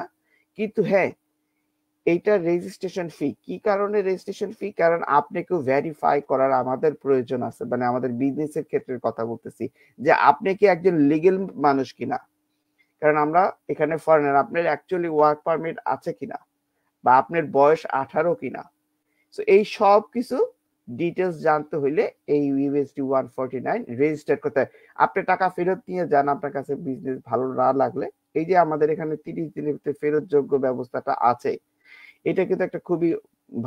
কিন্তু হ্যাঁ, এইটা রেজিস্ট্রেশন ফি। কি কারণে রেজিস্ট্রেশন ফি? কারণ আপনাকে ভেরিফাই করার আমাদের প্রয়োজন আছে, মানে আমাদের বিজনেসের ক্ষেত্রে কথা বলতেছি, যে আপনি কি একজন লিগ্যাল মানুষ কিনা, কারণ আমরা এখানে ফরেনার, আপনার অ্যাকচুয়ালি ওয়ার্ক পারমিট আছে কিনা, বা আপনার বয়স 18 কিনা। সো এই সব কিছু ডিটেলস জানতে হইলে এই ইউএসডি 149 রেজিস্টার করতে হয়। আপনি টাকা ফেরত নিয়ে যান, আপনার কাছে বিজনেস ভালো না লাগলে, এই যে আমাদের এখানে 30 দিনের ভিতরে ফেরতযোগ্য ব্যবস্থাটা আছে, এটা কিন্তু একটা খুবই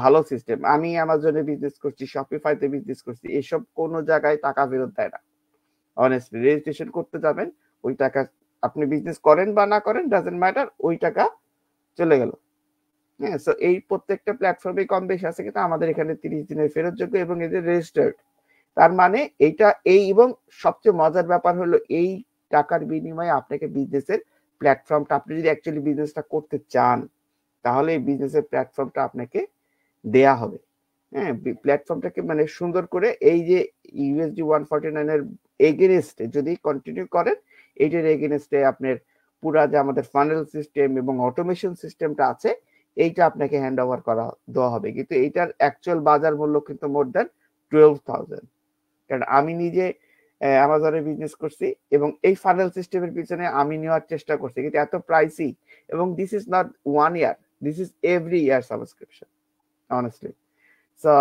ভালো সিস্টেম। আমি অ্যামাজনে বিজনেস করছি, শপিফাইতে বিজনেস করছি, এসব কোনো জায়গায় টাকা ফেরত দেয় না। অনেস্টলি রেজিস্ট্রেশন করতে যাবেন, ওই টাকা আপনি বিজনেস করেন বা না করেন ডাজন্ট ম্যাটার, ওই টাকা চলে গেল। হ্যাঁ, সো এই প্রত্যেকটা প্ল্যাটফর্মে কম বেশি আছে, কিন্তু আমাদের এখানে 30 দিনের ফেরতযোগ্য এবং এদের রেজিস্টার্ড। তার মানে এইটা এবং সবচেয়ে মজার ব্যাপার হলো এই টাকার বিনিময়ে আপনাকে বিজনেসের প্ল্যাটফর্মটা, আপনি যদি অ্যাকচুয়ালি বিজনেসটা করতে চান, তাহলে এই বিজনেসের প্ল্যাটফর্মটা আপনাকে দেয়া হবে। হ্যাঁ, প্ল্যাটফর্মটাকে মানে সুন্দর করে এই যে ইউএসডি 149 এর এগেনস্টে যদি কন্টিনিউ করেন, এইটার এগেনস্টে আপনার পুরা যে আমাদের ফানেল সিস্টেম এবং অটোমেশন সিস্টেমটা আছে, এইটা আপনাকে হ্যান্ড ওভার দেওয়া হবে। কিন্তু এইটার অ্যাকচুয়াল বাজার মূল্য কিন্তু মোর দ্যান 12,000। কারণ আমি নিজে অ্যামাজনে বিজনেস করছি, এবং এই ফানেল সিস্টেমের পিছনে আমি নেওয়ার চেষ্টা করছি, কিন্তু এত প্রাইসি, এবং this is not 1 year, this is every year subscription honestly. So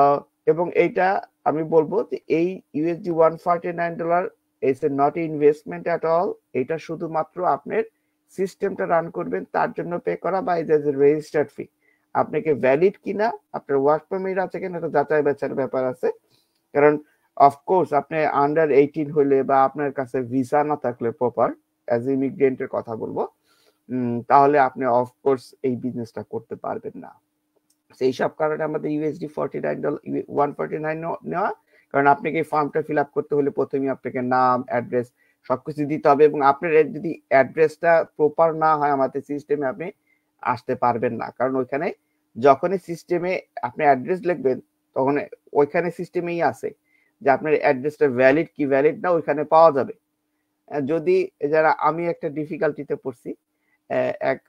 এবং এইটা আমি বলবো যে এই USD $149 is not investment at all, এটা শুধুমাত্র আপনার সিস্টেমটা রান করবেন তার জন্য পে করা, বা এই যে রেজিস্টার্ড ফি, আপনাকে ভ্যালিড কিনা, আপনার ওয়ার্ক পারমিট আছে কিনা, এটা যাচাই বাছাইয়ের ব্যাপার আছে। কারণ অফকোর্স আপনি আন্ডার 18 হইলে, বা আপনার কাছে ভিসা না থাকলে প্রপার, অ্যাজ ইমিগ্রেন্টের কথা বলবো, তাহলে আপনি অফকোর্স এই বিজনেসটা করতে পারবেন না। সেই সব কারণে আমাদের ইউএসডি $149 নেওয়া, কারণ আপনাকে এই ফর্মটা ফিল আপ করতে হলে প্রথমে আপনাকে নাম, অ্যাড্রেস সবকিছু দিতে হবে, এবং আপনার যদি অ্যাড্রেসটা প্রপার না হয় আমাদের সিস্টেমে আপনি আসতে পারবেন না। কারণ ওইখানে যখনই সিস্টেমে আপনি অ্যাড্রেস লিখবেন তখন ওইখানে সিস্টেমেই আছে যে আপনার অ্যাড্রেসটা ভ্যালিড কি ভ্যালিড না ওইখানে পাওয়া যাবে। যদি যারা আমি একটা ডিফিকাল্টিতে পড়ছি, এক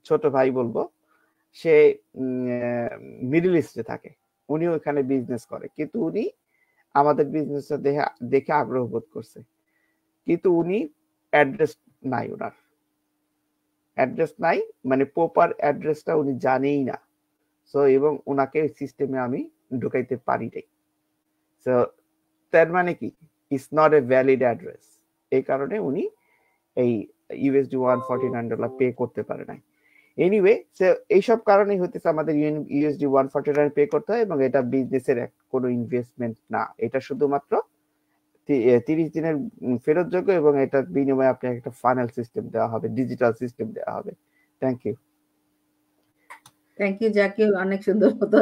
ছোট ভাই বলবো, সে মিডল ইস্টে থাকে, উনি ওইখানে বিজনেস করে, কিন্তু উনি আমাদের বিজনেসটা দেখে আগ্রহ বোধ করছে, কিন্তু উনি অ্যাড্রেস নাই, ওনার অ্যাড্রেস নাই, মানে প্রপার অ্যাড্রেসটা উনি জানেই না। সো এবং ওনাকে সিস্টেমে আমি ঢুকাইতে পারি নাই। সো তার মানে কি, it's not a valid address, এই কারণে উনি এই ইউএসডি $149 পে করতে পারে নাই। এনিওয়ে, এইসব কারণেই হতেছে আমাদের ইউএসডি 149 পে করতে হয়, এবং এটা বিজনেসের কোনো ইনভেস্টমেন্ট না, এটা শুধুমাত্র 30 দিনের ফেরতযোগ্য, এবং এটার বিনিময়ে আপনাকে একটা ফাইনাল সিস্টেম দেওয়া হবে, ডিজিটাল সিস্টেম দেওয়া হবে। Thank you. Thank you Zakir, অনেক সুন্দর মতো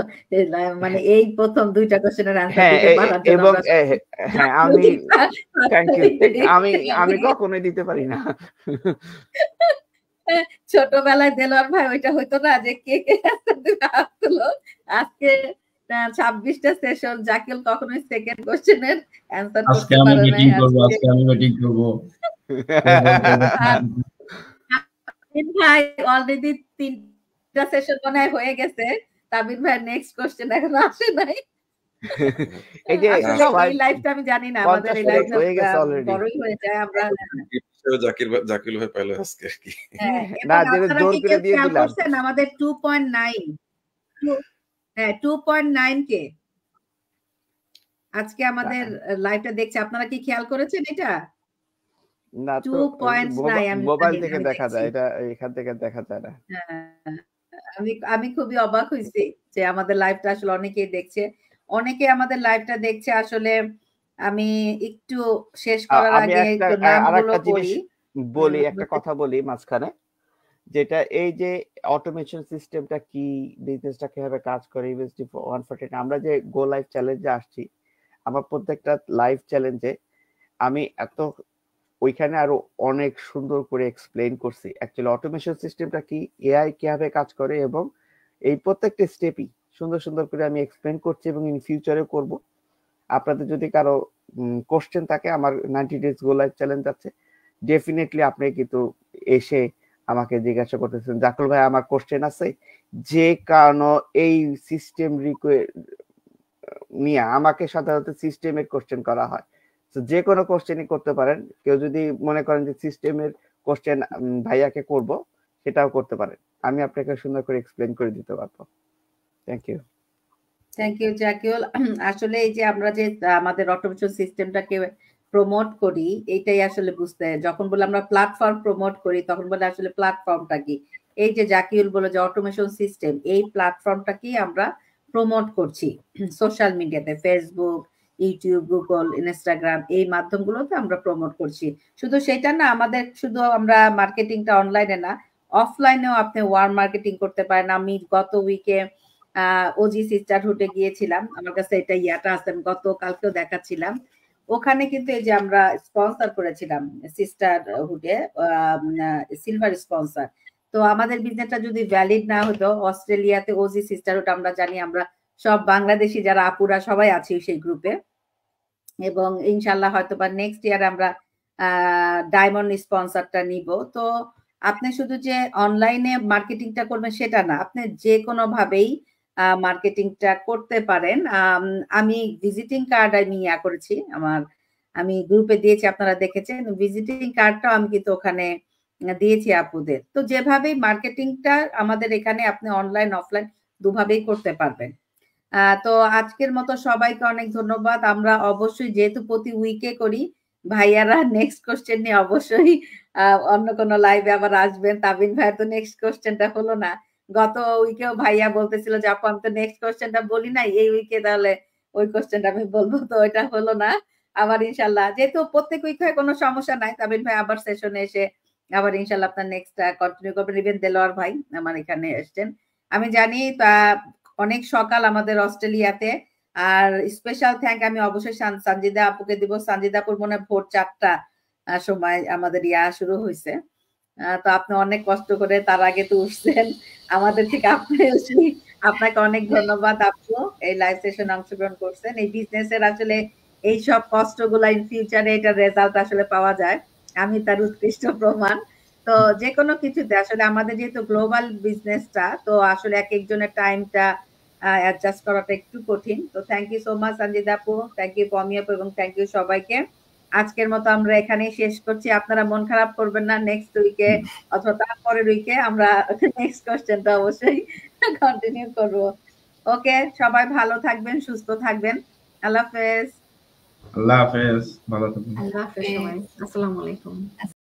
মানে এই প্রথম দুইটা কোশ্চেনের অ্যানসার হ্যাঁ, দিতে পারার জন্য এবং আমরা হ্যাঁ আমি থ্যাংক ইউ, আমি কখনোই দিতে পারি না। ছোটবেলায় দেলোয়ার ভাই ওইটা হইতো না যে কে কে আসলো, আজকে 26টা সেশন জাকিল কখনোই সেকেন্ড কোশ্চেনের অ্যানসার করতে পারে না। আজকে আমি ব্যাটিং করব। ভাই অলরেডি 3টা সেশন মনে হয় হয়ে গেছে, তাবিন ভাই নেক্সট কোশ্চেন এখনো আসে নাই। এই যে সবাই লাইভটা আমি জানি না, আমাদের এই লাইভটা হয়ে গেছে অলরেডি, বড়ই হয়ে যায়। আমরা জাকির ভাই পাইলো আজকে কি না, যে জোর করে দিয়ে দিলাম। আমাদের 2.9 হ্যাঁ 2.9 কে আজকে আমাদের লাইভটা দেখছে, আপনারা কি খেয়াল করেছেন এটা? না, 2.9 মোবাইল থেকে দেখা যায়, এটা এখান থেকে দেখা যায় না। আমি খুবই অবাক হইছি যে আমাদের লাইভটা আসলে অনেকেই দেখছে, অনেকে আমাদের লাইভটা দেখছে। আসলে আমি একটু শেষ করার আগে একটু নামগুলো বলি, একটা কথা বলি মাঝখানে, যেটা এই যে অটোমেশন সিস্টেমটা কি, বিজনেসটা কিভাবে কাজ করে, ইউএসডি 149 আমরা যে গো লাইভ চ্যালেঞ্জে আসছি, আমার প্রত্যেকটা লাইভ চ্যালেঞ্জে আমি ওইখানে আরো অনেক সুন্দর করে এক্সপ্লেইন করছি অ্যাকচুয়ালি অটোমেশন সিস্টেমটা কি, এআই কিভাবে কাজ করে, এবং এই প্রত্যেকটা স্টেপই সুন্দর সুন্দর করে আমি এক্সপ্লেইন করছি, এবং ইন ফিউচারে করব। আপনাদের যদি কারো কোশ্চেন থাকে, আমার 90 ডেজ গো লাইভ চ্যালেঞ্জ আছে, ডেফিনেটলি আপনি কিন্তু এসে আমাকে জিজ্ঞাসা করতেছেন, জাকুল ভাই আমার কোশ্চেন আছে, যে কারণে এই সিস্টেম নিয়ে আমাকে সাধারণত সিস্টেমের কোশ্চেন করা হয়, যে কোনো কোশ্চেনই করতে পারেন। কেউ যদি মনে করেন যে সিস্টেমের কোশ্চেন ভাইয়াকে করব, সেটাও করতে পারেন, আমি আপনাকে সুন্দর করে এক্সপ্লেইন করে দিতে পারবো। Thank you Zakiul. আসলে এই যে আমরা যে আমাদের অটোমেশন সিস্টেমটাকে প্রমোট করি, এইটাই আসলে বুঝতে, যখন বলে আমরা প্ল্যাটফর্ম প্রমোট করি তখন বলে আসলে প্ল্যাটফর্মটা কি। এই যে জাকিউল বলে যে অটোমেশন সিস্টেম, এই প্ল্যাটফর্মটাকেই আমরা প্রমোট করছি সোশ্যাল মিডিয়াতে, ফেসবুক, ইউটিউব, গুগল, ইনস্টাগ্রাম, এই মাধ্যমগুলোতে আমরা প্রমোট করছি। শুধু সেটা না, আমাদের শুধু আমরা মার্কেটিংটা অনলাইনে না, অফলাইনেও আপনি ওয়ার্ম মার্কেটিং করতে পারেন। আমি গত উইকে ওজি সিস্টারহুডে গিয়েছিলাম, আমার কাছে এটা ইয়াটা আছে, আমি গতকালকেও দেখাচ্ছিলাম। ওখানে কিন্তু এই যে আমরা স্পন্সর করেছিলাম সিস্টারহুডে, সিলভার স্পন্সর। তো আমাদের বিজনেসটা যদি ভ্যালিড না হতো, অস্ট্রেলিয়াতে ওজি সিস্টারহুড আমরা জানি, আমরা সব বাংলাদেশি যারা আপুরা সবাই আছি সেই গ্রুপে, এবং ইনশাল্লাহ হয়তো বা নেক্সট ইয়ার আমরা ডায়মন্ড স্পন্সরটা নিব। তো আপনি শুধু যে অনলাইনে মার্কেটিংটা করবেন সেটা না, আপনি যে কোনো ভাবেই মার্কেটিংটা করতে পারেন। আমি ভিজিটিং কার্ড আমি করেছি, আমি গ্রুপে দিয়েছি, আপনারা দেখেছেন ভিজিটিং কার্ডটাও আমি কিন্তু ওখানে দিয়েছি আপুদের। তো যেভাবেই মার্কেটিংটা আমাদের এখানে আপনি অনলাইন অফলাইন দুভাবেই করতে পারবেন। তো আজকের মতো সবাইকে অনেক ধন্যবাদ। আমরা অবশ্যই যেহেতু প্রতি উইকে করি, ভাইয়ারা নেক্সট কোশ্চেন নিয়ে অবশ্যই অন্য কোনো লাইভে আবার আসবেন। তাবিন ভাইয়া তো নেক্সট কোশ্চেনটা হলো না, গত উইকেও ভাইয়া বলতেছিল যে আপু আমি তো নেক্সট কোশ্চেনটা বলি নাই, এই উইকে তাহলে ওই কোশ্চেনটা আমি বলবো, তো এটা হলো না। আবার ইনশাল্লাহ, যেহেতু প্রত্যেক উইকে কোনো সমস্যা নাই, তাবিন ভাই আবার সেশনে এসে আবার ইনশাল্লাহ আপনার নেক্সট কন্টিনিউ করবেন। ইভেন দেলোয়ার ভাই আমার এখানে এসছেন, আমি জানি তা অনেক সকাল আমাদের অস্ট্রেলিয়াতে, আর স্পেশাল থ্যাঙ্ক আমি অবশ্যই সঞ্জিদা আপুকে দিব। সঞ্জিদা আপুর মনে হয় ভোর 4টা সময় আমাদের শুরু হয়েছে। তো আপনি অনেক কষ্ট করে তার আগে তো উঠছেন, আমাদের থেকে আপনি আপনাকে অনেক ধন্যবাদ আপু, এই লাইভ সেশনে অংশগ্রহণ করছেন। এই বিজনেসের আসলে এই সব কষ্টগুলা ইন ফিউচারে এটার রেজাল্ট আসলে পাওয়া যায়, আমি তার উৎকৃষ্ট প্রমাণ। তো যে কোনো কিছুতে আসলে আমাদের যেহেতু গ্লোবাল বিজনেসটা, তো আসলে এক একজনের টাইমটা অ্যাডজাস্ট করাটা একটু কঠিন। তো thank you so much Sanjida আপু, থ্যাংক ইউ পমি আপু, এবং থ্যাংক ইউ সবাইকে। আজকের মতো আমরা এখানেই শেষ করছি। আপনারা মন খারাপ করবেন না, নেক্সট উইকে অথবা তারপরের উইকে আমরা নেক্সট কোশ্চেনটা অবশ্যই কন্টিনিউ করব। ওকে, সবাই ভালো থাকবেন, সুস্থ থাকবেন। আল্লাহ হাফেজ। আল্লাহ হাফেজ, ভালো থাকবেন। আল্লাহ হাফেজ সবাই, আসসালামু আলাইকুম।